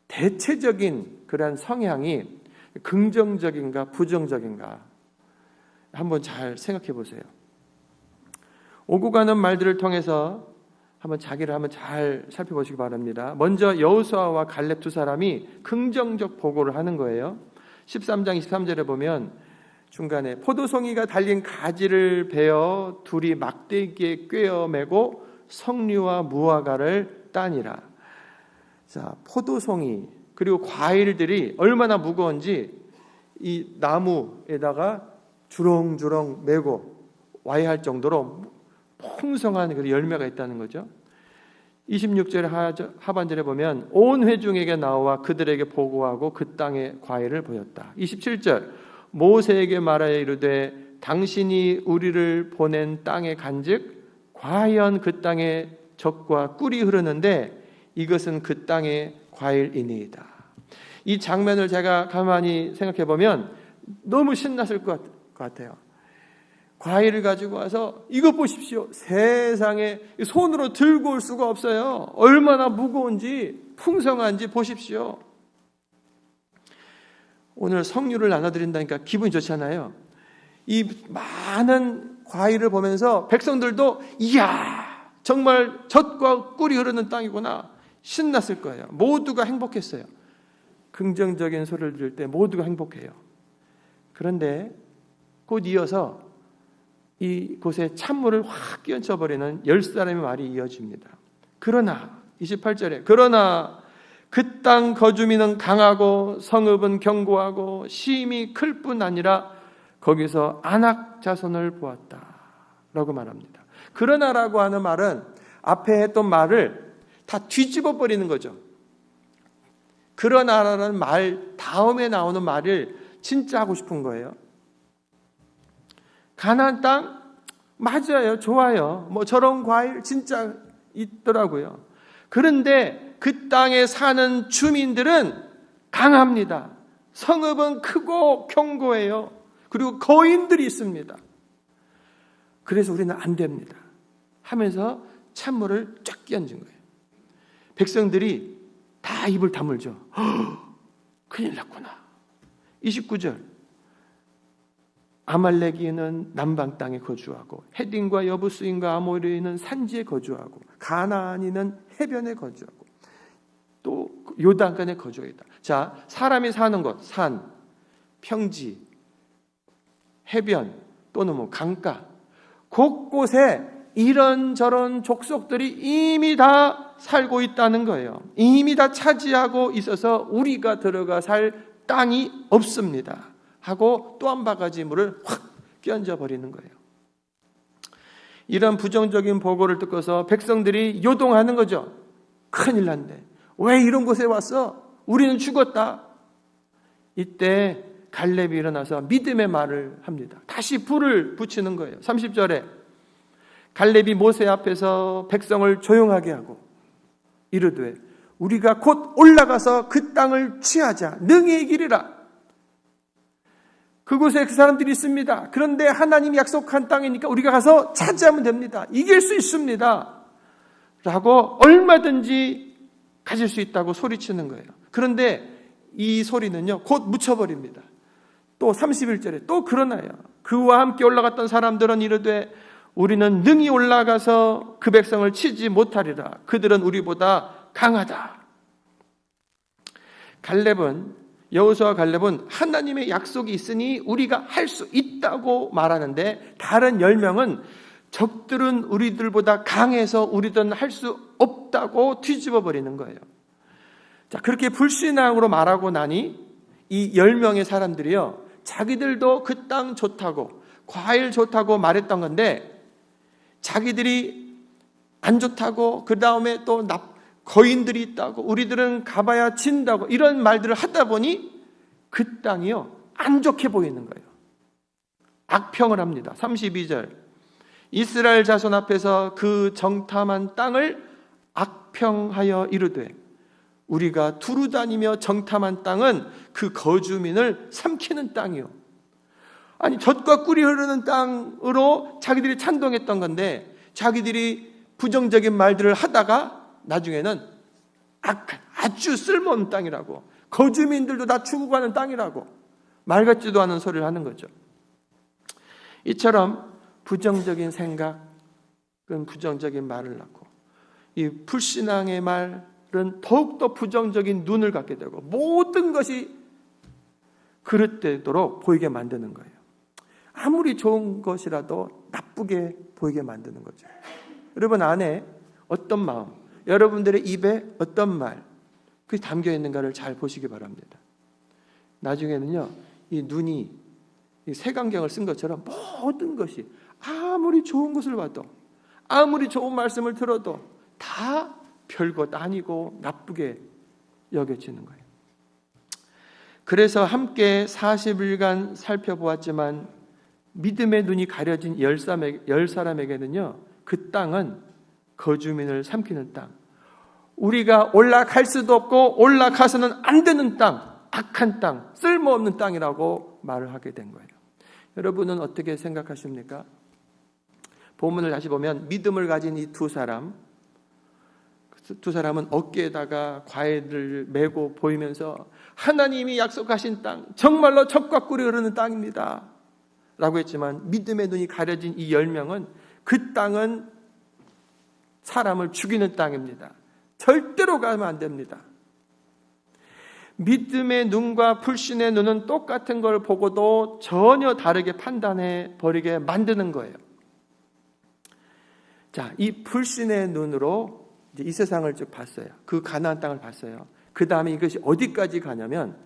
대체적인 그런 성향이 긍정적인가 부정적인가 한번 잘 생각해 보세요. 오고 가는 말들을 통해서 한번 자기를 한번 잘 살펴보시기 바랍니다. 먼저 여호수아와 갈렙 두 사람이 긍정적 보고를 하는 거예요. 13장 23절에 보면 중간에 포도송이가 달린 가지를 베어 둘이 막대기에 꿰어매고 석류와 무화과를 따니라. 자, 포도송이 그리고 과일들이 얼마나 무거운지 이 나무에다가 주렁주렁 메고 와야 할 정도로 풍성한 그 열매가 있다는 거죠. 26절 하반절에 보면 온 회중에게 나와 그들에게 보고하고 그 땅의 과일을 보였다. 27절 모세에게 말하여 이르되 당신이 우리를 보낸 땅에 간즉 과연 그 땅에 젖과 꿀이 흐르는데 이것은 그 땅의 과일이니이다. 이 장면을 제가 가만히 생각해 보면 너무 신났을 것 같아요. 과일을 가지고 와서 이것 보십시오. 세상에 손으로 들고 올 수가 없어요. 얼마나 무거운지 풍성한지 보십시오. 오늘 석류를 나눠드린다니까 기분이 좋잖아요. 이 많은 과일을 보면서 백성들도 이야 정말 젖과 꿀이 흐르는 땅이구나 신났을 거예요. 모두가 행복했어요. 긍정적인 소리를 들을 때 모두가 행복해요. 그런데 곧 이어서 이곳에 찬물을 확 끼얹어버리는 10사람의 말이 이어집니다. 그러나 28절에 그러나 그 땅 거주민은 강하고 성읍은 견고하고 심이 클 뿐 아니라 거기서 안악 자손을 보았다 라고 말합니다. 그러나라고 하는 말은 앞에 했던 말을 다 뒤집어 버리는 거죠. 그러나라는 말 다음에 나오는 말을 진짜 하고 싶은 거예요. 가나안 땅 맞아요. 좋아요. 뭐 저런 과일 진짜 있더라고요. 그런데 그 땅에 사는 주민들은 강합니다. 성읍은 크고 견고해요. 그리고 거인들이 있습니다. 그래서 우리는 안 됩니다 하면서 찬물을 쫙 끼얹은 거예요. 백성들이 다 입을 다물죠. 큰일 났구나. 29절 아말렉인은 남방 땅에 거주하고 헤딘과 여부스인과 아모리는 산지에 거주하고 가나안인은 해변에 거주하고 또 요단강에 거주하다. 자, 사람이 사는 곳, 산, 평지, 해변 또는 뭐 강가 곳곳에 이런저런 족속들이 이미 다 살고 있다는 거예요. 이미 다 차지하고 있어서 우리가 들어가 살 땅이 없습니다 하고 또 한 바가지 물을 확 끼얹어 버리는 거예요. 이런 부정적인 보고를 듣고서 백성들이 요동하는 거죠. 큰일 났네. 왜 이런 곳에 왔어? 우리는 죽었다. 이때 갈렙이 일어나서 믿음의 말을 합니다. 다시 불을 붙이는 거예요. 30절에 갈렙이 모세 앞에서 백성을 조용하게 하고 이르되 우리가 곧 올라가서 그 땅을 취하자. 능히 이기리라. 그곳에 그 사람들이 있습니다. 그런데 하나님이 약속한 땅이니까 우리가 가서 차지하면 됩니다. 이길 수 있습니다. 라고 얼마든지 가질 수 있다고 소리치는 거예요. 그런데 이 소리는요 곧 묻혀버립니다. 또 31절에 또 그러나요. 그와 함께 올라갔던 사람들은 이르되 우리는 능히 올라가서 그 백성을 치지 못하리라. 그들은 우리보다 강하다. 여호수아와 갈렙은 하나님의 약속이 있으니 우리가 할 수 있다고 말하는데 다른 10명은 적들은 우리들보다 강해서 우리들은 할 수 없다고 뒤집어 버리는 거예요. 자, 그렇게 불신앙으로 말하고 나니 이 10명의 사람들이요 자기들도 그 땅 좋다고 과일 좋다고 말했던 건데 자기들이 안 좋다고 그 다음에 또 거인들이 있다고 우리들은 가봐야 진다고 이런 말들을 하다 보니 그 땅이요 안 좋게 보이는 거예요. 악평을 합니다. 32절 이스라엘 자손 앞에서 그 정탐한 땅을 악평하여 이르되 우리가 두루 다니며 정탐한 땅은 그 거주민을 삼키는 땅이요. 아니 젖과 꿀이 흐르는 땅으로 자기들이 찬동했던 건데 자기들이 부정적인 말들을 하다가 나중에는 아주 쓸모없는 땅이라고 거주민들도 다 죽어가는 땅이라고 말 같지도 않은 소리를 하는 거죠. 이처럼 부정적인 생각은 부정적인 말을 낳고 이 불신앙의 말은 더욱더 부정적인 눈을 갖게 되고 모든 것이 그릇되도록 보이게 만드는 거예요. 아무리 좋은 것이라도 나쁘게 보이게 만드는 거죠. 여러분 안에 어떤 마음 여러분들의 입에 어떤 말 그게 담겨 있는가를 잘 보시기 바랍니다. 나중에는요 이 눈이 이 색안경을 쓴 것처럼 모든 것이 아무리 좋은 것을 봐도 아무리 좋은 말씀을 들어도 다 별것 아니고 나쁘게 여겨지는 거예요. 그래서 함께 40일간 살펴보았지만 믿음의 눈이 가려진 10사람에게는요 그 땅은 거주민을 삼키는 땅, 우리가 올라갈 수도 없고 올라가서는 안 되는 땅, 악한 땅, 쓸모없는 땅이라고 말을 하게 된 거예요. 여러분은 어떻게 생각하십니까? 본문을 다시 보면 믿음을 가진 이 두 사람은 어깨에다가 과일을 메고 보이면서 하나님이 약속하신 땅, 정말로 젖과 꿀이 흐르는 땅입니다 라고 했지만 믿음의 눈이 가려진 이 10명은 그 땅은 사람을 죽이는 땅입니다. 절대로 가면 안 됩니다. 믿음의 눈과 불신의 눈은 똑같은 걸 보고도 전혀 다르게 판단해 버리게 만드는 거예요. 자, 이 불신의 눈으로 이제 이 세상을 쭉 봤어요. 그 가나안 땅을 봤어요. 그 다음에 이것이 어디까지 가냐면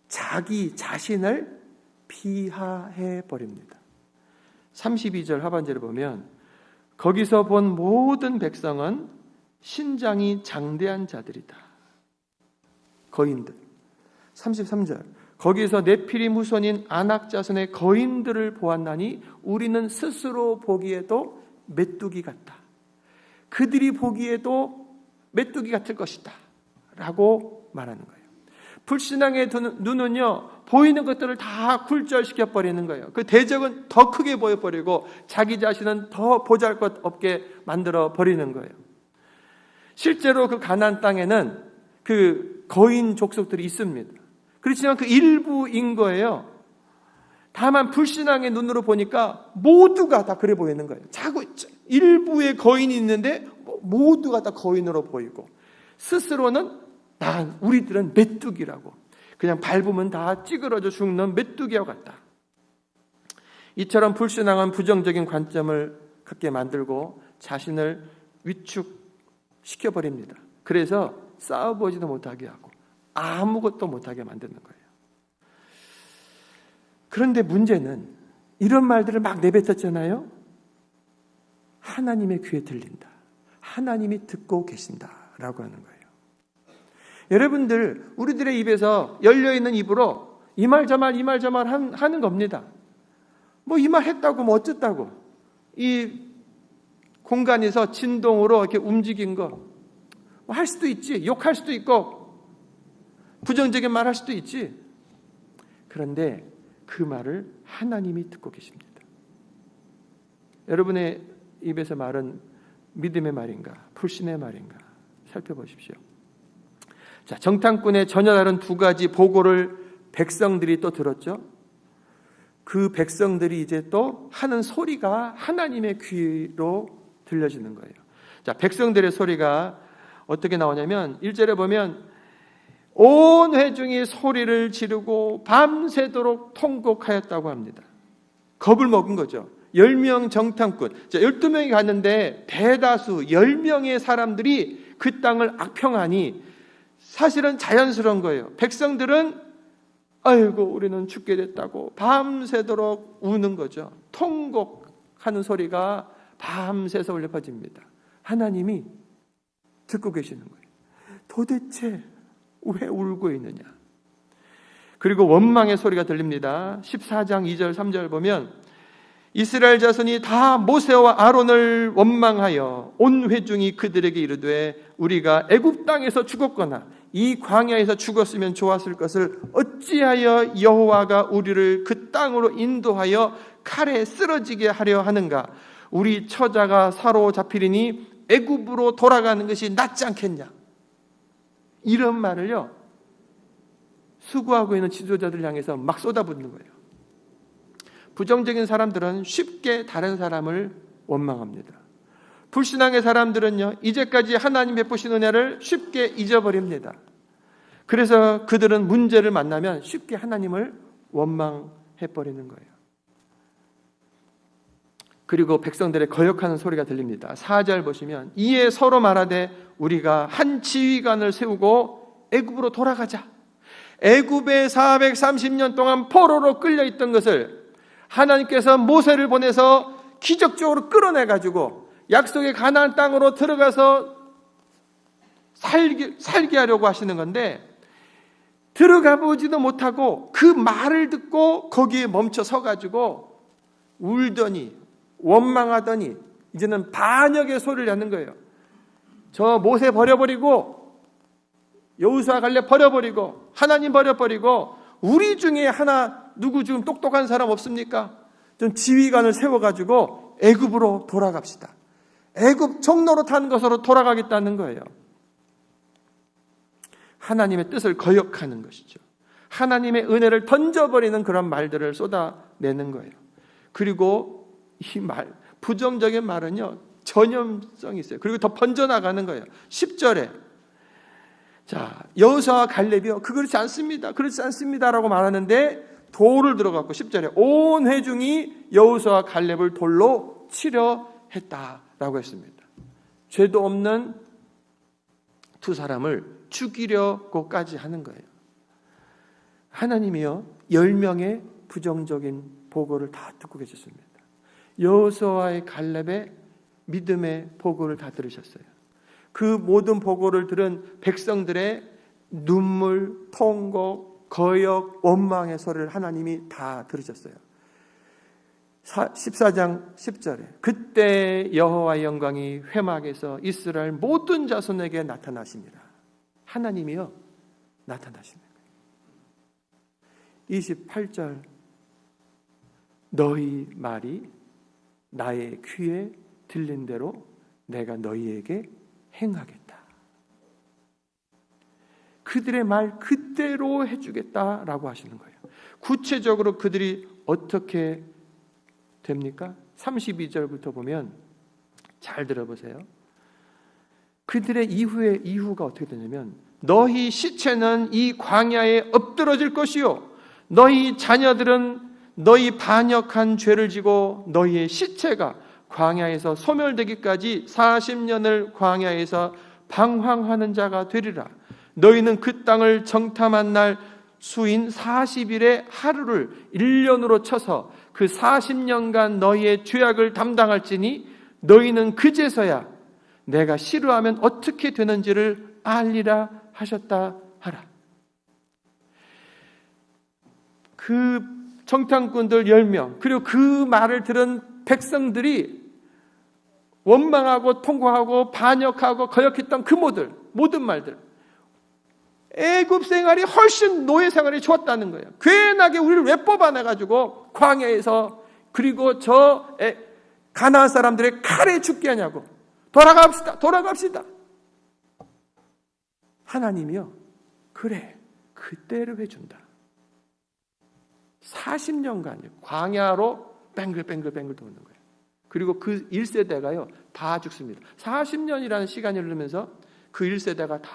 자기 자신을 비하해 버립니다. 32절 하반절을 보면 거기서 본 모든 백성은 신장이 장대한 자들이다. 거인들. 33절 거기서 네피림 후손인 아낙 자손의 거인들을 보았나니 우리는 스스로 보기에도 메뚜기 같다. 그들이 보기에도 메뚜기 같을 것이다 라고 말하는 거예요. 불신앙의 눈은요, 보이는 것들을 다 굴절시켜 버리는 거예요. 그 대적은 더 크게 보여버리고 자기 자신은 더 보잘것없게 만들어 버리는 거예요. 실제로 그 가나안 땅에는 그 거인 족속들이 있습니다. 그렇지만 그 일부인 거예요. 다만 불신앙의 눈으로 보니까 모두가 다 그래 보이는 거예요. 일부의 거인이 있는데 모두가 다 거인으로 보이고 스스로는 우리들은 메뚜기라고, 그냥 밟으면 다 찌그러져 죽는 메뚜기와 같다. 이처럼 불신앙은 부정적인 관점을 갖게 만들고 자신을 위축시켜버립니다. 그래서 싸워보지도 못하게 하고 아무것도 못하게 만드는 거예요. 그런데 문제는 이런 말들을 막 내뱉었잖아요. 하나님의 귀에 들린다. 하나님이 듣고 계신다라고 하는 거예요. 여러분들, 우리들의 입에서 열려있는 입으로 이 말 저 말 하는 겁니다. 뭐 이 말 했다고 뭐 어쨌다고, 이 공간에서 진동으로 이렇게 움직인 거 할 수도 있지, 욕할 수도 있고 부정적인 말 할 수도 있지. 그런데 그 말을 하나님이 듣고 계십니다. 여러분의 입에서 말은 믿음의 말인가 불신의 말인가 살펴보십시오. 자, 정탐꾼의 전혀 다른 두 가지 보고를 백성들이 또 들었죠. 그 백성들이 이제 또 하는 소리가 하나님의 귀로 들려지는 거예요. 자, 백성들의 소리가 어떻게 나오냐면 1절에 보면 온 회중이 소리를 지르고 밤새도록 통곡하였다고 합니다. 겁을 먹은 거죠. 10명 정탐꾼, 12명이 갔는데 대다수 10명의 사람들이 그 땅을 악평하니 사실은 자연스러운 거예요. 백성들은 아이고 우리는 죽게 됐다고 밤새도록 우는 거죠. 통곡하는 소리가 밤새서 울려 퍼집니다. 하나님이 듣고 계시는 거예요. 도대체 왜 울고 있느냐. 그리고 원망의 소리가 들립니다. 14장 2절 3절 보면 이스라엘 자손이 다 모세와 아론을 원망하여 온 회중이 그들에게 이르되 우리가 애굽 땅에서 죽었거나 이 광야에서 죽었으면 좋았을 것을 어찌하여 여호와가 우리를 그 땅으로 인도하여 칼에 쓰러지게 하려 하는가. 우리 처자가 사로잡히리니 애굽으로 돌아가는 것이 낫지 않겠냐. 이런 말을요, 수고하고 있는 지도자들 향해서 막 쏟아붓는 거예요. 부정적인 사람들은 쉽게 다른 사람을 원망합니다. 불신앙의 사람들은요, 이제까지 하나님 베푸신 은혜를 쉽게 잊어버립니다. 그래서 그들은 문제를 만나면 쉽게 하나님을 원망해버리는 거예요. 그리고 백성들의 거역하는 소리가 들립니다. 4절 보시면 이에 서로 말하되 우리가 한 지휘관을 세우고 애굽으로 돌아가자. 애굽에 430년 동안 포로로 끌려있던 것을 하나님께서 모세를 보내서 기적적으로 끌어내가지고 약속의 가나안 땅으로 들어가서 살게 하려고 하시는 건데, 들어가 보지도 못하고 그 말을 듣고 거기에 멈춰 서가지고 울더니 원망하더니 이제는 반역의 소리를 내는 거예요. 저 모세 버려버리고 여호수아 갈렙 버려버리고 하나님 버려버리고 우리 중에 하나 누구 지금 똑똑한 사람 없습니까? 좀 지휘관을 세워가지고 애굽으로 돌아갑시다. 애굽 종로로 타는 것으로 돌아가겠다는 거예요. 하나님의 뜻을 거역하는 것이죠. 하나님의 은혜를 던져버리는 그런 말들을 쏟아내는 거예요. 그리고 이 말, 부정적인 말은요, 전염성이 있어요. 그리고 더 번져나가는 거예요. 10절에 자, 여호수아와 갈렙이요, 그렇지 않습니다. 그렇지 않습니다라고 말하는데 돌을 들어갖고 10절에 온 회중이 여호수아와 갈렙을 돌로 치려 했다 라고 했습니다. 죄도 없는 두 사람을 죽이려고까지 하는 거예요. 하나님이요 10명의 부정적인 보고를 다 듣고 계셨습니다. 여호수아의 갈렙의 믿음의 보고를 다 들으셨어요. 그 모든 보고를 들은 백성들의 눈물, 통곡, 거역, 원망의 소리를 하나님이 다 들으셨어요. 14장 10절에 그때 여호와의 영광이 회막에서 이스라엘 모든 자손에게 나타나시니라. 하나님이요 나타나시는 거예요. 28절 너희 말이 나의 귀에 들린 대로 내가 너희에게 행하겠다. 그들의 말 그대로 해주겠다라고 하시는 거예요. 구체적으로 그들이 어떻게 됩니까? 32절부터 보면 잘 들어보세요. 그들의 이후가 어떻게 되냐면 너희 시체는 이 광야에 엎드러질 것이요 너희 자녀들은 너희 반역한 죄를 지고 너희의 시체가 광야에서 소멸되기까지 40년을 광야에서 방황하는 자가 되리라. 너희는 그 땅을 정탐한 날 수인 40일의 하루를 1년으로 쳐서 그 40년간 너희의 죄악을 담당할지니 너희는 그제서야 내가 싫어하면 어떻게 되는지를 알리라 하셨다 하라. 그 정탐꾼들 10명 그리고 그 말을 들은 백성들이 원망하고 통곡하고 반역하고 거역했던 그 모든 말들 애굽 생활이 훨씬 노예 생활이 좋았다는 거예요. 괜하게 우리를 왜 뽑아내가지고 광야에서 그리고 저 가나안 사람들의 칼에 죽게 하냐고. 돌아갑시다. 하나님이요 그래 그때를 해준다. 40년간 광야로 뱅글뱅글 도는 거예요. 그리고 그 1세대가요 다 죽습니다. 40년이라는 시간이 흐르면서 그 1세대가 다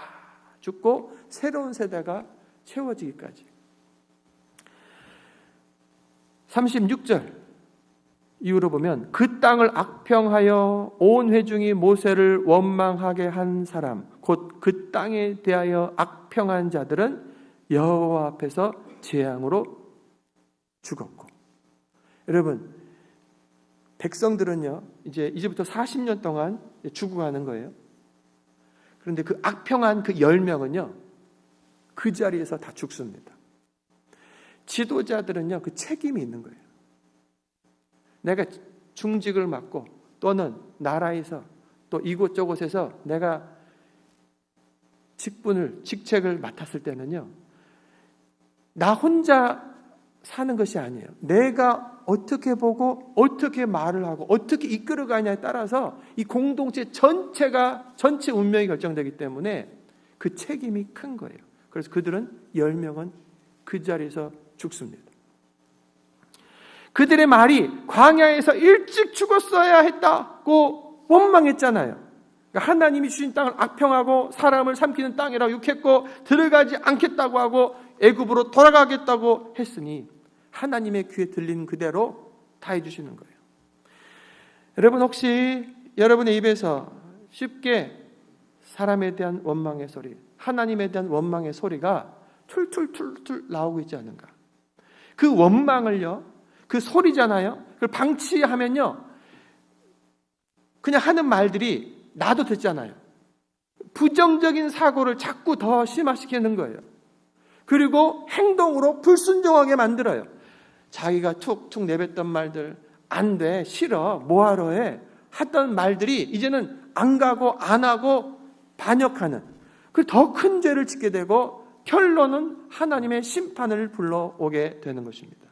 죽고 새로운 세대가 채워지기까지. 36절 이후로 보면 그 땅을 악평하여 온 회중이 모세를 원망하게 한 사람 곧 그 땅에 대하여 악평한 자들은 여호와 앞에서 재앙으로 죽었고. 여러분 백성들은요 이제부터 40년 동안 죽어가는 거예요. 그런데 그 악평한 그 10명은요 그 자리에서 다 죽습니다. 지도자들은요 그 책임이 있는 거예요. 내가 중직을 맡고 또는 나라에서 또 이곳저곳에서 내가 직책을 맡았을 때는요 나 혼자 사는 것이 아니에요. 내가 어떻게 보고 어떻게 말을 하고 어떻게 이끌어가냐에 따라서 이 공동체 전체 운명이 결정되기 때문에 그 책임이 큰 거예요. 그래서 그들은 10명은 그 자리에서 죽습니다. 그들의 말이 광야에서 일찍 죽었어야 했다고 원망했잖아요. 그러니까 하나님이 주신 땅을 악평하고 사람을 삼키는 땅이라고 욕했고 들어가지 않겠다고 하고 애굽으로 돌아가겠다고 했으니 하나님의 귀에 들린 그대로 다 해주시는 거예요. 여러분 혹시 여러분의 입에서 쉽게 사람에 대한 원망의 소리, 하나님에 대한 원망의 소리가 툴툴툴툴 나오고 있지 않은가? 그 원망을요, 그 소리잖아요. 그걸 방치하면요, 그냥 하는 말들이 나도 듣잖아요. 부정적인 사고를 자꾸 더 심화시키는 거예요. 그리고 행동으로 불순종하게 만들어요. 자기가 툭툭 내뱉던 말들, 안 돼, 싫어, 뭐하러 해 하던 말들이 이제는 안 가고 안 하고 반역하는, 그 더 큰 죄를 짓게 되고 결론은 하나님의 심판을 불러오게 되는 것입니다.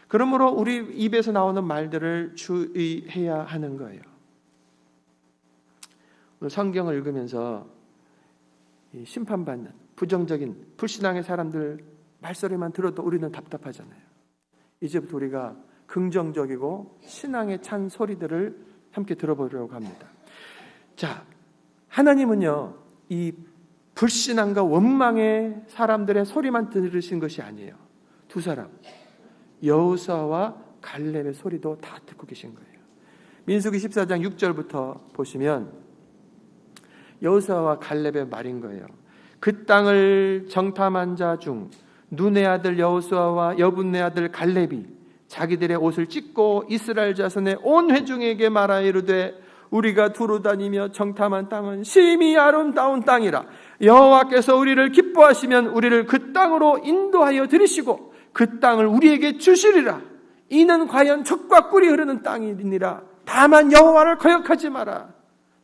그러므로 우리 입에서 나오는 말들을 주의해야 하는 거예요. 오늘 성경을 읽으면서 심판받는 부정적인 불신앙의 사람들 말소리만 들어도 우리는 답답하잖아요. 이제부터 우리가 긍정적이고 신앙에 찬 소리들을 함께 들어보려고 합니다. 자, 하나님은요, 이 불신앙과 원망의 사람들의 소리만 들으신 것이 아니에요. 두 사람, 여호수아와 갈렙의 소리도 다 듣고 계신 거예요. 민수기 14장 6절부터 보시면 여호수아와 갈렙의 말인 거예요. 그 땅을 정탐한 자 중 눈의 아들 여호수아와 여분의 아들 갈렙이 자기들의 옷을 찢고 이스라엘 자손의 온 회중에게 말하여 이르되 우리가 두루 다니며 정탐한 땅은 심히 아름다운 땅이라. 여호와께서 우리를 기뻐하시면 우리를 그 땅으로 인도하여 들이시고 그 땅을 우리에게 주시리라. 이는 과연 젖과 꿀이 흐르는 땅이니라. 다만 여호와를 거역하지 마라.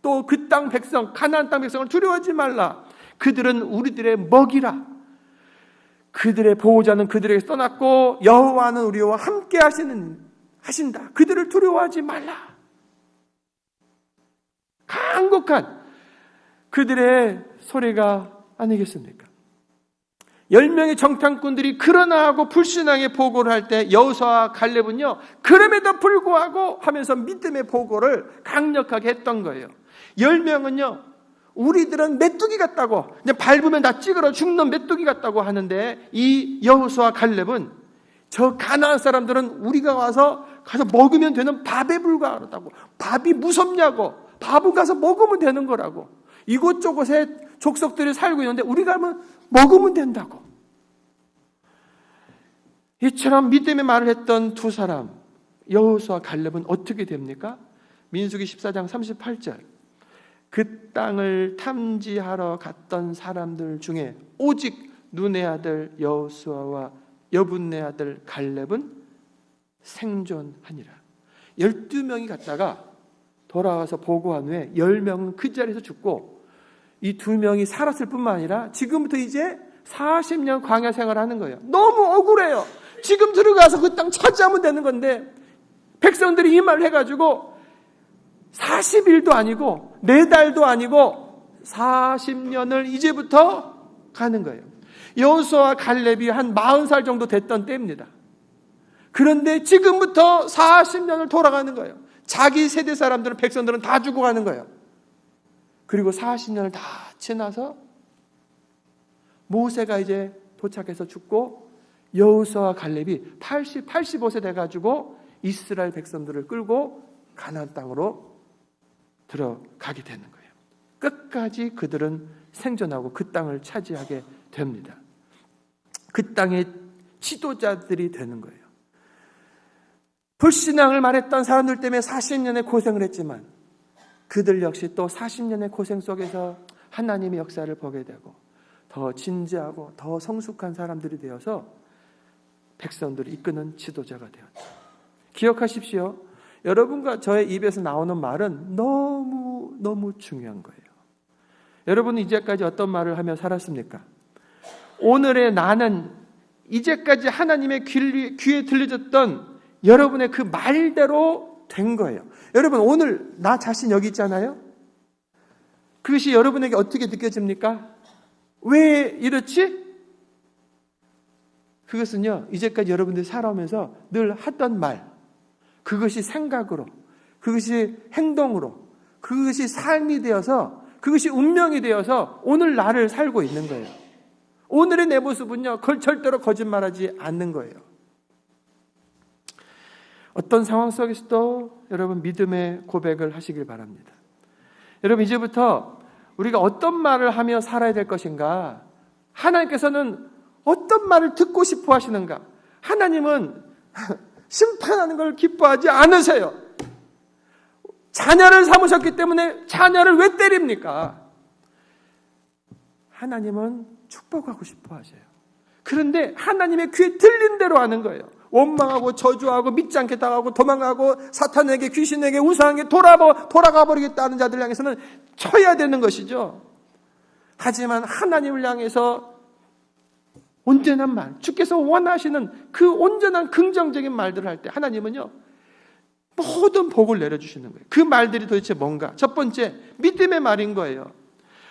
또 그 땅 백성, 가나안 땅 백성을 두려워하지 말라. 그들은 우리들의 먹이라. 그들의 보호자는 그들에게 떠났고 여호와는 우리와 함께 하신다. 그들을 두려워하지 말라. 간곡한 그들의 소리가 아니겠습니까? 10명의 정탐꾼들이 그러나 하고 불신앙의 보고를 할 때 여호수아와 갈렙은요, 그럼에도 불구하고 하면서 믿음의 보고를 강력하게 했던 거예요. 10명은요, 우리들은 메뚜기 같다고, 그냥 밟으면 다 찌그러 죽는 메뚜기 같다고 하는데, 이 여호수아와 갈렙은 저 가나안 사람들은 우리가 가서 먹으면 되는 밥에 불과하다고. 밥이 무섭냐고. 밥을 가서 먹으면 되는 거라고. 이곳저곳에 족속들이 살고 있는데 우리가 가면 먹으면 된다고. 이처럼 믿음의 말을 했던 두 사람, 여호수아와 갈렙은 어떻게 됩니까? 민수기 14장 38절. 그 땅을 탐지하러 갔던 사람들 중에 오직 눈의 아들 여호수아와 여분의 아들 갈렙은 생존하니라. 12명이 갔다가 돌아와서 보고한 후에 10명은 그 자리에서 죽고 이 2명이 살았을 뿐만 아니라 지금부터 이제 40년 광야 생활하는 거예요. 너무 억울해요. 지금 들어가서 그 땅 차지하면 되는 건데 백성들이 이 말을 해가지고 40일도 아니고 4달도 아니고 40년을 이제부터 가는 거예요. 여호수아와 갈렙이 한 40살 정도 됐던 때입니다. 그런데 지금부터 40년을 돌아가는 거예요. 자기 세대 사람들은, 백성들은 다 죽어가는 거예요. 그리고 40년을 다 지나서 모세가 이제 도착해서 죽고 여호수아와 갈렙이 85세 돼가지고 이스라엘 백성들을 끌고 가나안 땅으로 들어가게 되는 거예요. 끝까지 그들은 생존하고 그 땅을 차지하게 됩니다. 그 땅의 지도자들이 되는 거예요. 불신앙을 말했던 사람들 때문에 40년의 고생을 했지만 그들 역시 또 40년의 고생 속에서 하나님의 역사를 보게 되고 더 진지하고 더 성숙한 사람들이 되어서 백성들을 이끄는 지도자가 되었다. 기억하십시오. 여러분과 저의 입에서 나오는 말은 너무 중요한 거예요. 여러분은 이제까지 어떤 말을 하며 살았습니까? 오늘의 나는 이제까지 하나님의 귀에 들려졌던 여러분의 그 말대로 된 거예요. 여러분, 오늘 나 자신 여기 있잖아요. 그것이 여러분에게 어떻게 느껴집니까? 왜 이렇지? 그것은요, 이제까지 여러분들이 살아오면서 늘 하던 말, 그것이 생각으로, 그것이 행동으로, 그것이 삶이 되어서, 그것이 운명이 되어서 오늘 나를 살고 있는 거예요. 오늘의 내 모습은요, 절대로 거짓말하지 않는 거예요. 어떤 상황 속에서도 여러분 믿음의 고백을 하시길 바랍니다. 여러분, 이제부터 우리가 어떤 말을 하며 살아야 될 것인가? 하나님께서는 어떤 말을 듣고 싶어 하시는가? 하나님은 심판하는 걸 기뻐하지 않으세요. 자녀를 삼으셨기 때문에 자녀를 왜 때립니까? 하나님은 축복하고 싶어 하세요. 그런데 하나님의 귀에 들린 대로 하는 거예요. 원망하고 저주하고 믿지 않게 당하고 도망가고 사탄에게, 귀신에게, 우상에게 돌아가 버리겠다는 자들 향해서는 쳐야 되는 것이죠. 하지만 하나님을 향해서 온전한 말, 주께서 원하시는 그 온전한 긍정적인 말들을 할 때 하나님은요, 모든 복을 내려주시는 거예요. 그 말들이 도대체 뭔가? 첫 번째, 믿음의 말인 거예요.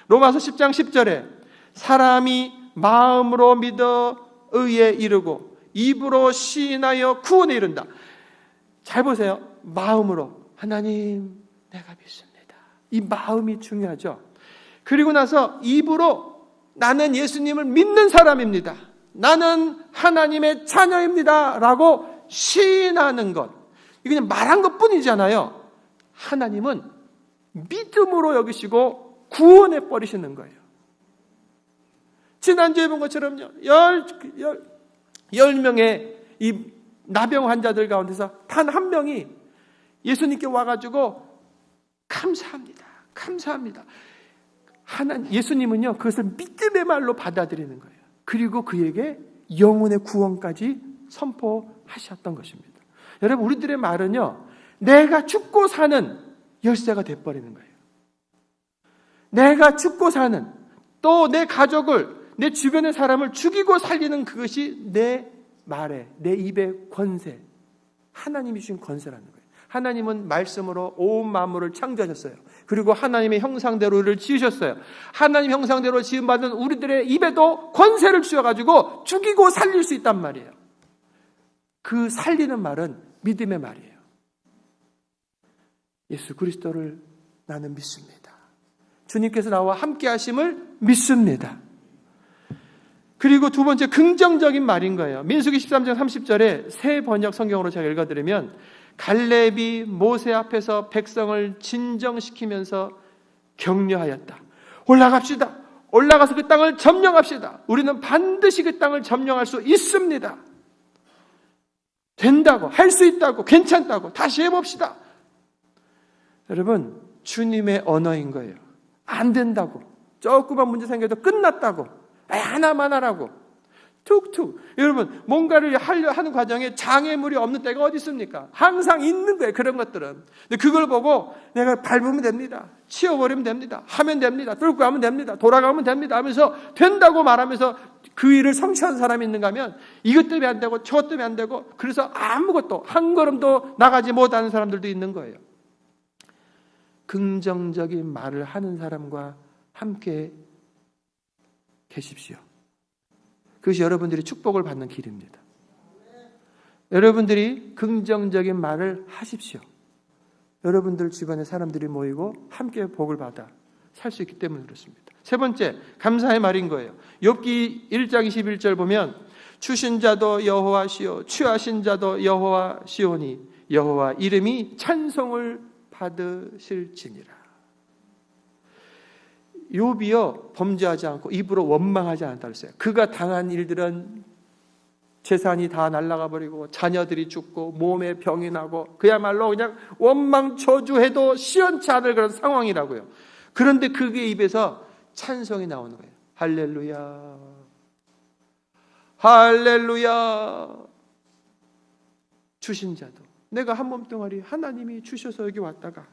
로마서 10장 10절에 사람이 마음으로 믿어 의에 이르고 입으로 시인하여 구원에 이른다. 잘 보세요. 마음으로, 하나님 내가 믿습니다. 이 마음이 중요하죠. 그리고 나서 입으로, 나는 예수님을 믿는 사람입니다. 나는 하나님의 자녀입니다. 라고 시인하는 것. 이거 그냥 말한 것 뿐이잖아요. 하나님은 믿음으로 여기시고 구원해 버리시는 거예요. 지난주에 본 것처럼요. 10명의 이 나병 환자들 가운데서 단 한 명이 예수님께 와가지고 감사합니다. 감사합니다. 예수님은요, 그것을 믿음의 말로 받아들이는 거예요. 그리고 그에게 영혼의 구원까지 선포하셨던 것입니다. 여러분, 우리들의 말은요, 내가 죽고 사는 열쇠가 돼버리는 거예요. 내가 죽고 사는, 또 내 가족을, 내 주변의 사람을 죽이고 살리는 그것이 내 말에, 내 입의 권세, 하나님이 주신 권세라는 거예요. 하나님은 말씀으로 온 만물을 창조하셨어요. 그리고 하나님의 형상대로 우리를 지으셨어요. 하나님 형상대로 지음받은 우리들의 입에도 권세를 주셔가지고 죽이고 살릴 수 있단 말이에요. 그 살리는 말은 믿음의 말이에요. 예수 그리스도를 나는 믿습니다. 주님께서 나와 함께 하심을 믿습니다. 그리고 두 번째, 긍정적인 말인 거예요. 민수기 13장 30절에 새 번역 성경으로 제가 읽어드리면, 갈렙이 모세 앞에서 백성을 진정시키면서 격려하였다. 올라갑시다. 올라가서 그 땅을 점령합시다. 우리는 반드시 그 땅을 점령할 수 있습니다. 된다고, 할 수 있다고, 괜찮다고, 다시 해봅시다. 여러분, 주님의 언어인 거예요. 안 된다고, 조그만 문제 생겨도 끝났다고, 하나만 하라고, 툭툭. 여러분, 뭔가를 하는 과정에 장애물이 없는 때가 어디 있습니까? 항상 있는 거예요, 그런 것들은. 근데 그걸 보고 내가 밟으면 됩니다, 치워버리면 됩니다, 하면 됩니다, 뚫고 가면 됩니다, 돌아가면 됩니다 하면서 된다고 말하면서 그 일을 성취한 사람이 있는가 하면 이것 때문에 안 되고 저것 때문에 안 되고, 그래서 아무것도 한 걸음도 나가지 못하는 사람들도 있는 거예요. 긍정적인 말을 하는 사람과 함께 계십시오. 그것이 여러분들이 축복을 받는 길입니다. 여러분들이 긍정적인 말을 하십시오. 여러분들 주변에 사람들이 모이고 함께 복을 받아 살 수 있기 때문에 그렇습니다. 세 번째, 감사의 말인 거예요. 욥기 1장 21절 보면, 주신 자도 여호와시오, 취하신 자도 여호와시오니 여호와 이름이 찬송을 받으실지니라. 욥이요, 범죄하지 않고 입으로 원망하지 않았다고 했어요. 그가 당한 일들은 재산이 다 날아가 버리고 자녀들이 죽고 몸에 병이 나고 그야말로 그냥 원망 저주해도 시원치 않을 그런 상황이라고요. 그런데 그의 입에서 찬송이 나오는 거예요. 할렐루야, 할렐루야. 주신 자도, 내가 한 몸뚱아리 하나님이 주셔서 여기 왔다가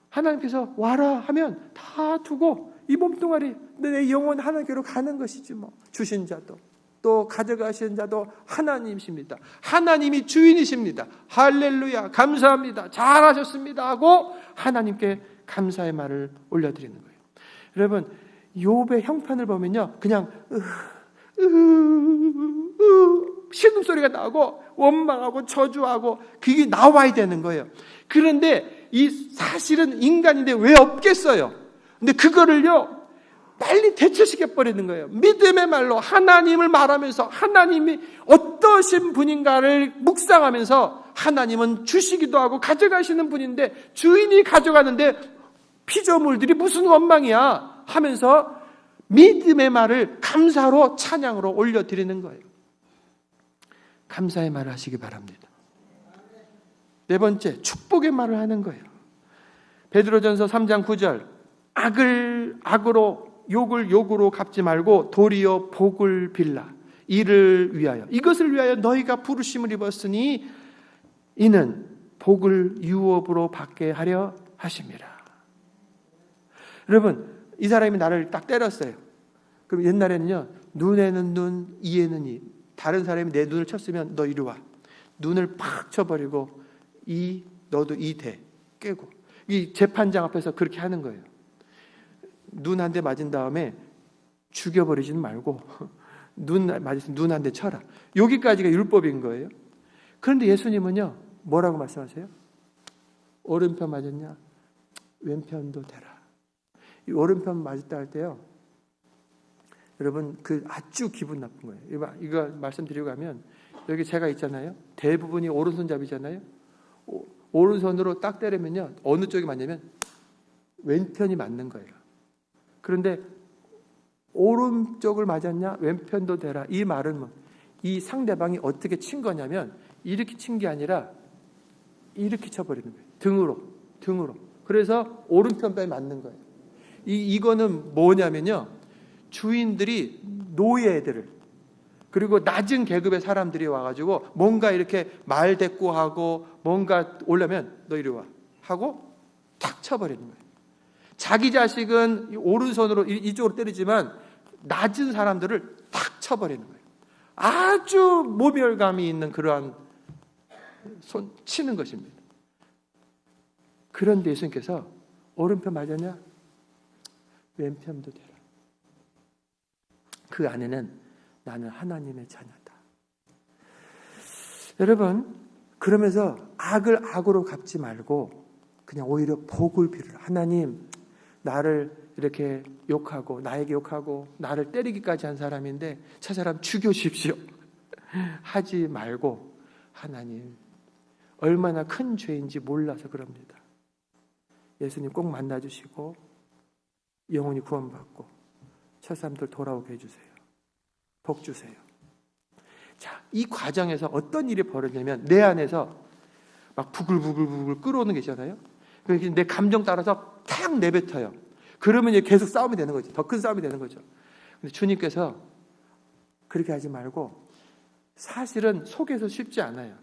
하나님께서 와라 하면 다 두고 이 몸뚱아리, 내 영혼 하나님께로 가는 것이지 뭐. 주신 자도 또 가져가신 자도 하나님이십니다. 하나님이 주인이십니다. 할렐루야, 감사합니다, 잘하셨습니다 하고 하나님께 감사의 말을 올려드리는 거예요. 여러분, 욥의 형편을 보면요, 그냥 신음소리가 나고 원망하고 저주하고 그게 나와야 되는 거예요. 그런데 이 사실은 인간인데 왜 없겠어요? 근데 그거를요, 빨리 대처시켜버리는 거예요. 믿음의 말로 하나님을 말하면서 하나님이 어떠신 분인가를 묵상하면서, 하나님은 주시기도 하고 가져가시는 분인데 주인이 가져가는데 피조물들이 무슨 원망이야 하면서 믿음의 말을 감사로, 찬양으로 올려드리는 거예요. 감사의 말을 하시기 바랍니다. 네 번째, 축복의 말을 하는 거예요. 베드로전서 3장 9절, 악을 악으로, 욕을 욕으로 갚지 말고 도리어 복을 빌라. 이를 위하여, 이것을 위하여 너희가 부르심을 입었으니 이는 복을 유업으로 받게 하려 하심이라. 여러분, 이 사람이 나를 딱 때렸어요. 그럼 옛날에는요, 눈에는 눈, 이에는 이. 다른 사람이 내 눈을 쳤으면 너 이리 와. 눈을 팍 쳐버리고 너도 이 대 깨고. 이 재판장 앞에서 그렇게 하는 거예요. 눈 한 대 맞은 다음에 죽여버리지는 말고 눈 맞으면 눈 한 대 쳐라. 여기까지가 율법인 거예요. 그런데 예수님은요, 뭐라고 말씀하세요? 오른편 맞았냐? 왼편도 대라. 이 오른편 맞았다 할 때요, 여러분, 그 아주 기분 나쁜 거예요. 이거 말씀드리고 가면, 여기 제가 있잖아요. 대부분이 오른손잡이잖아요. 오른손으로 딱 때리면요, 어느 쪽이 맞냐면 왼편이 맞는 거예요. 그런데 오른쪽을 맞았냐 왼편도 되라, 이 말은 이 상대방이 어떻게 친 거냐면 이렇게 친 게 아니라 이렇게 쳐버리는 거예요. 등으로. 그래서 오른편 뺨에 맞는 거예요. 이거는 뭐냐면요, 주인들이 노예들을, 그리고 낮은 계급의 사람들이 와가지고 뭔가 이렇게 말 대꾸하고 뭔가 오려면 너 이리 와 하고 탁 쳐버리는 거예요. 자기 자식은 오른손으로 이쪽으로 때리지만 낮은 사람들을 탁 쳐버리는 거예요. 아주 모멸감이 있는 그러한 손 치는 것입니다. 그런데 예수님께서 오른편 맞았냐? 왼편도 되라. 그 안에는 나는 하나님의 자녀다. 여러분, 그러면서 악을 악으로 갚지 말고 그냥 오히려 복을 빌으라. 하나님, 나를 이렇게 욕하고 나에게 욕하고 나를 때리기까지 한 사람인데 저 사람 죽여주십시오 하지 말고, 하나님 얼마나 큰 죄인지 몰라서 그럽니다. 예수님 꼭 만나주시고 영혼이 구원받고 저 사람들 돌아오게 해주세요. 복 주세요. 자, 이 과정에서 어떤 일이 벌어지냐면 내 안에서 막 부글부글 끓어오는 게 있잖아요. 내 감정 따라서 탁 내뱉어요. 그러면 이제 계속 싸움이 되는 거죠. 더 큰 싸움이 되는 거죠. 근데 주님께서 그렇게 하지 말고, 사실은 속에서 쉽지 않아요.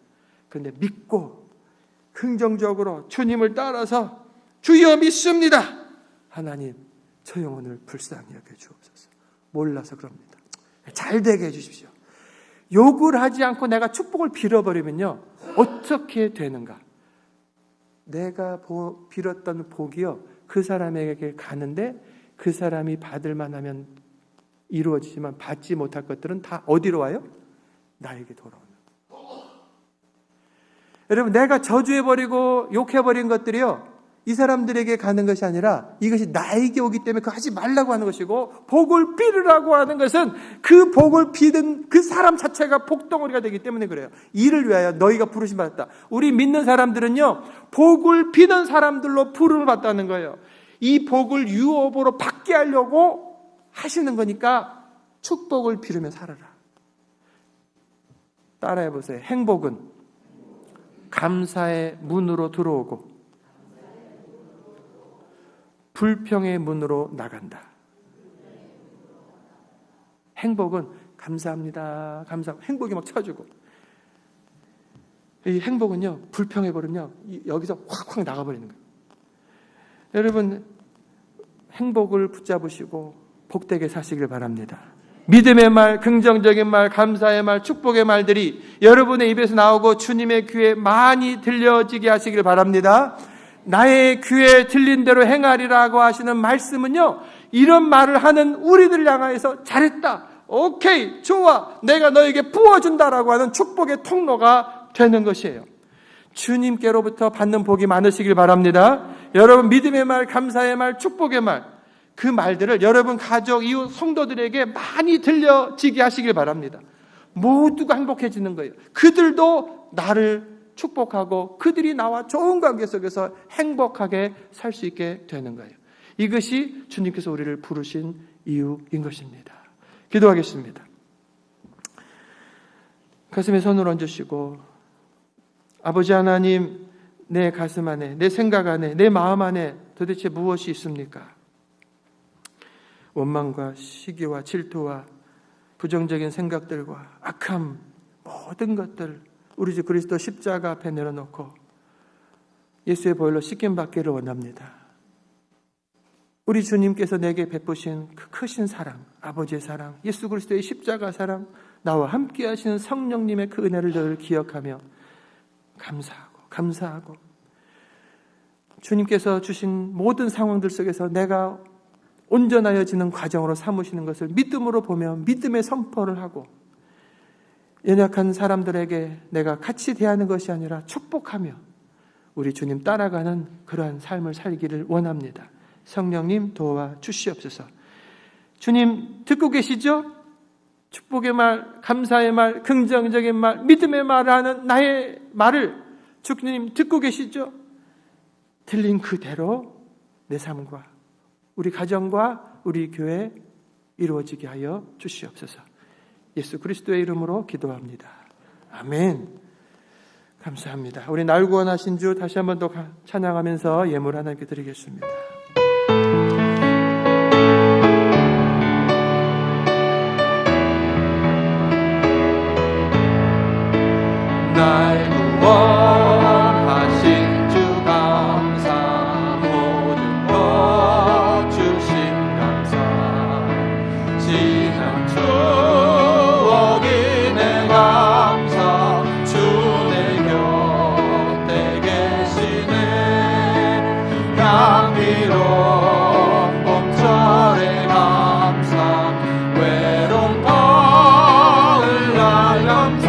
그런데 믿고 긍정적으로 주님을 따라서 주여 믿습니다. 하나님, 저 영혼을 불쌍히 여겨주옵소서. 몰라서 그럽니다. 잘 되게 해주십시오. 욕을 하지 않고 내가 축복을 빌어버리면요, 어떻게 되는가? 내가 빌었던 복이요, 그 사람에게 가는데 그 사람이 받을 만하면 이루어지지만 받지 못할 것들은 다 어디로 와요? 나에게 돌아오는. 여러분, 내가 저주해버리고 욕해버린 것들이요, 이 사람들에게 가는 것이 아니라 이것이 나에게 오기 때문에 그거 하지 말라고 하는 것이고, 복을 빌으라고 하는 것은 그 복을 비는 그 사람 자체가 복덩어리가 되기 때문에 그래요. 이를 위하여 너희가 부르심 받았다. 우리 믿는 사람들은요, 복을 비는 사람들로 부름을 받다는 거예요. 이 복을 유업으로 받게 하려고 하시는 거니까 축복을 빌으며 살아라. 따라해 보세요. 행복은 감사의 문으로 들어오고 불평의 문으로 나간다. 행복은 감사합니다. 행복이 막 쳐주고, 이 행복은요, 불평해 버리면요, 여기서 확 나가버리는 거예요. 여러분, 행복을 붙잡으시고 복되게 사시길 바랍니다. 믿음의 말, 긍정적인 말, 감사의 말, 축복의 말들이 여러분의 입에서 나오고 주님의 귀에 많이 들려지게 하시길 바랍니다. 나의 귀에 들린 대로 행하리라고 하시는 말씀은요, 이런 말을 하는 우리들 향하여서 잘했다, 오케이, 좋아, 내가 너에게 부어준다라고 하는 축복의 통로가 되는 것이에요. 주님께로부터 받는 복이 많으시길 바랍니다. 여러분, 믿음의 말, 감사의 말, 축복의 말, 그 말들을 여러분 가족, 이웃, 성도들에게 많이 들려지게 하시길 바랍니다. 모두가 행복해지는 거예요. 그들도 나를 축복하고 그들이 나와 좋은 관계 속에서 행복하게 살 수 있게 되는 거예요. 이것이 주님께서 우리를 부르신 이유인 것입니다. 기도하겠습니다. 가슴에 손을 얹으시고, 아버지 하나님, 내 가슴 안에, 내 생각 안에, 내 마음 안에 도대체 무엇이 있습니까? 원망과 시기와 질투와 부정적인 생각들과 악함, 모든 것들 우리 주 그리스도 십자가 앞에 내려놓고 예수의 보혈로 씻김받기를 원합니다. 우리 주님께서 내게 베푸신 그 크신 사랑, 아버지의 사랑, 예수 그리스도의 십자가 사랑, 나와 함께 하시는 성령님의 그 은혜를 늘 기억하며 감사하고 주님께서 주신 모든 상황들 속에서 내가 온전하여지는 과정으로 삼으시는 것을 믿음으로 보며 믿음의 선포를 하고, 연약한 사람들에게 내가 같이 대하는 것이 아니라 축복하며 우리 주님 따라가는 그러한 삶을 살기를 원합니다. 성령님 도와 주시옵소서. 주님 듣고 계시죠? 축복의 말, 감사의 말, 긍정적인 말, 믿음의 말을 하는 나의 말을 주님 듣고 계시죠? 들린 그대로 내 삶과 우리 가정과 우리 교회 이루어지게 하여 주시옵소서. 예수 그리스도의 이름으로 기도합니다. 아멘. 감사합니다. 우리 날 구원하신 주 다시 한번 더 찬양하면서 예물 하나님께 드리겠습니다. 날 구원하신 주 감사, 모든 것 주신 감사, 지난 추억이네 감사, 주 내 곁에 계시네, 향기로운 봄철의 감사, 외로운 가을 날 감사,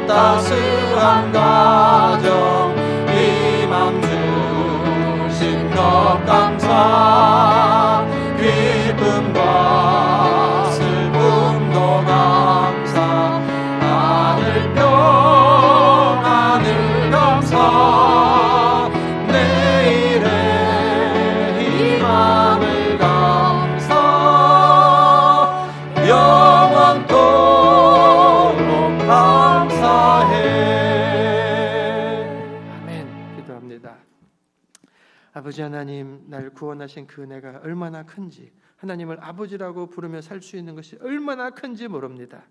따스한 가정 희망 주신 것 감사, 기쁨과 슬픔도 감사, 하늘 평안을 감사, 내일의 희망을 감사, 영원토록 감사해. 아멘. 기도합니다. 아버지 하나님, 날 구원하신 그 은혜가 얼마나 큰지, 하나님을 아버지라고 부르며 살 수 있는 것이 얼마나 큰지 모릅니다.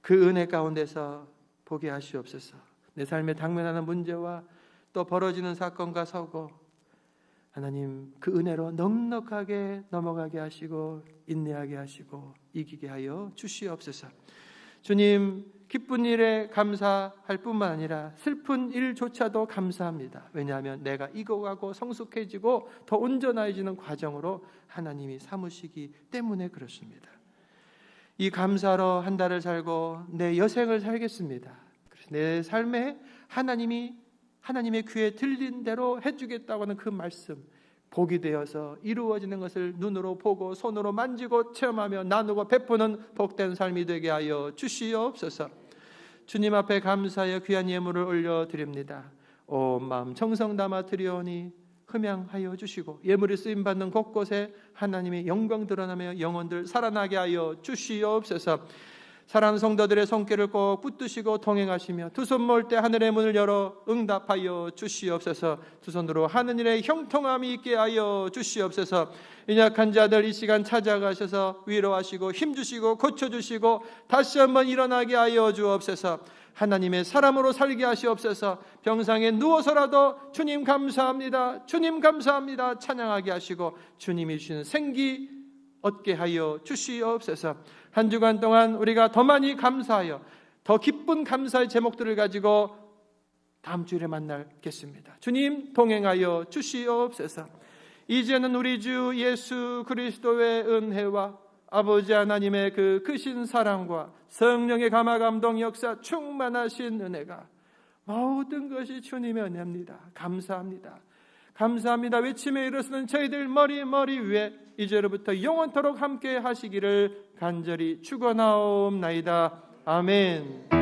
그 은혜 가운데서 보게 하시옵소서. 내 삶에 당면하는 문제와 또 벌어지는 사건과 사고, 하나님 그 은혜로 넉넉하게 넘어가게 하시고 인내하게 하시고 이기게 하여 주시옵소서. 주님, 기쁜 일에 감사할 뿐만 아니라 슬픈 일조차도 감사합니다. 왜냐하면 내가 익어가고 성숙해지고 더 온전해지는 과정으로 하나님이 삼으시기 때문에 그렇습니다. 이 감사로 한 달을 살고 내 여생을 살겠습니다. 내 삶에 하나님의 귀에 들린 대로 해주겠다고 하는 그 말씀, 복이 되어서 이루어지는 것을 눈으로 보고 손으로 만지고 체험하며 나누고 베푸는 복된 삶이 되게 하여 주시옵소서. 주님 앞에 감사하여 귀한 예물을 올려드립니다. 온 마음 정성 담아 드리오니 흠양하여 주시고 예물이 쓰임받는 곳곳에 하나님의 영광 드러나며 영혼들 살아나게 하여 주시옵소서. 사랑하는 성도들의 손길을 꼭 붙드시고 동행하시며 두 손 모을 때 하늘의 문을 열어 응답하여 주시옵소서. 두 손으로 하늘의 형통함이 있게 하여 주시옵소서. 연약한 자들 이 시간 찾아가셔서 위로하시고 힘주시고 고쳐주시고 다시 한번 일어나게 하여 주옵소서. 하나님의 사람으로 살게 하시옵소서. 병상에 누워서라도 주님 감사합니다, 주님 감사합니다 찬양하게 하시고 주님이 주시는 생기 얻게 하여 주시옵소서. 한 주간 동안 우리가 더 많이 감사하여 더 기쁜 감사의 제목들을 가지고 다음 주일에 만나겠습니다. 주님 동행하여 주시옵소서. 이제는 우리 주 예수 그리스도의 은혜와 아버지 하나님의 그 크신 사랑과 성령의 감화 감동 역사 충만하신 은혜가 모든 것이 주님의 은혜입니다. 감사합니다. 감사합니다. 외침에 일어서는 저희들 머리 위에 이제로부터 영원토록 함께 하시기를 간절히 축원하옵나이다. 아멘.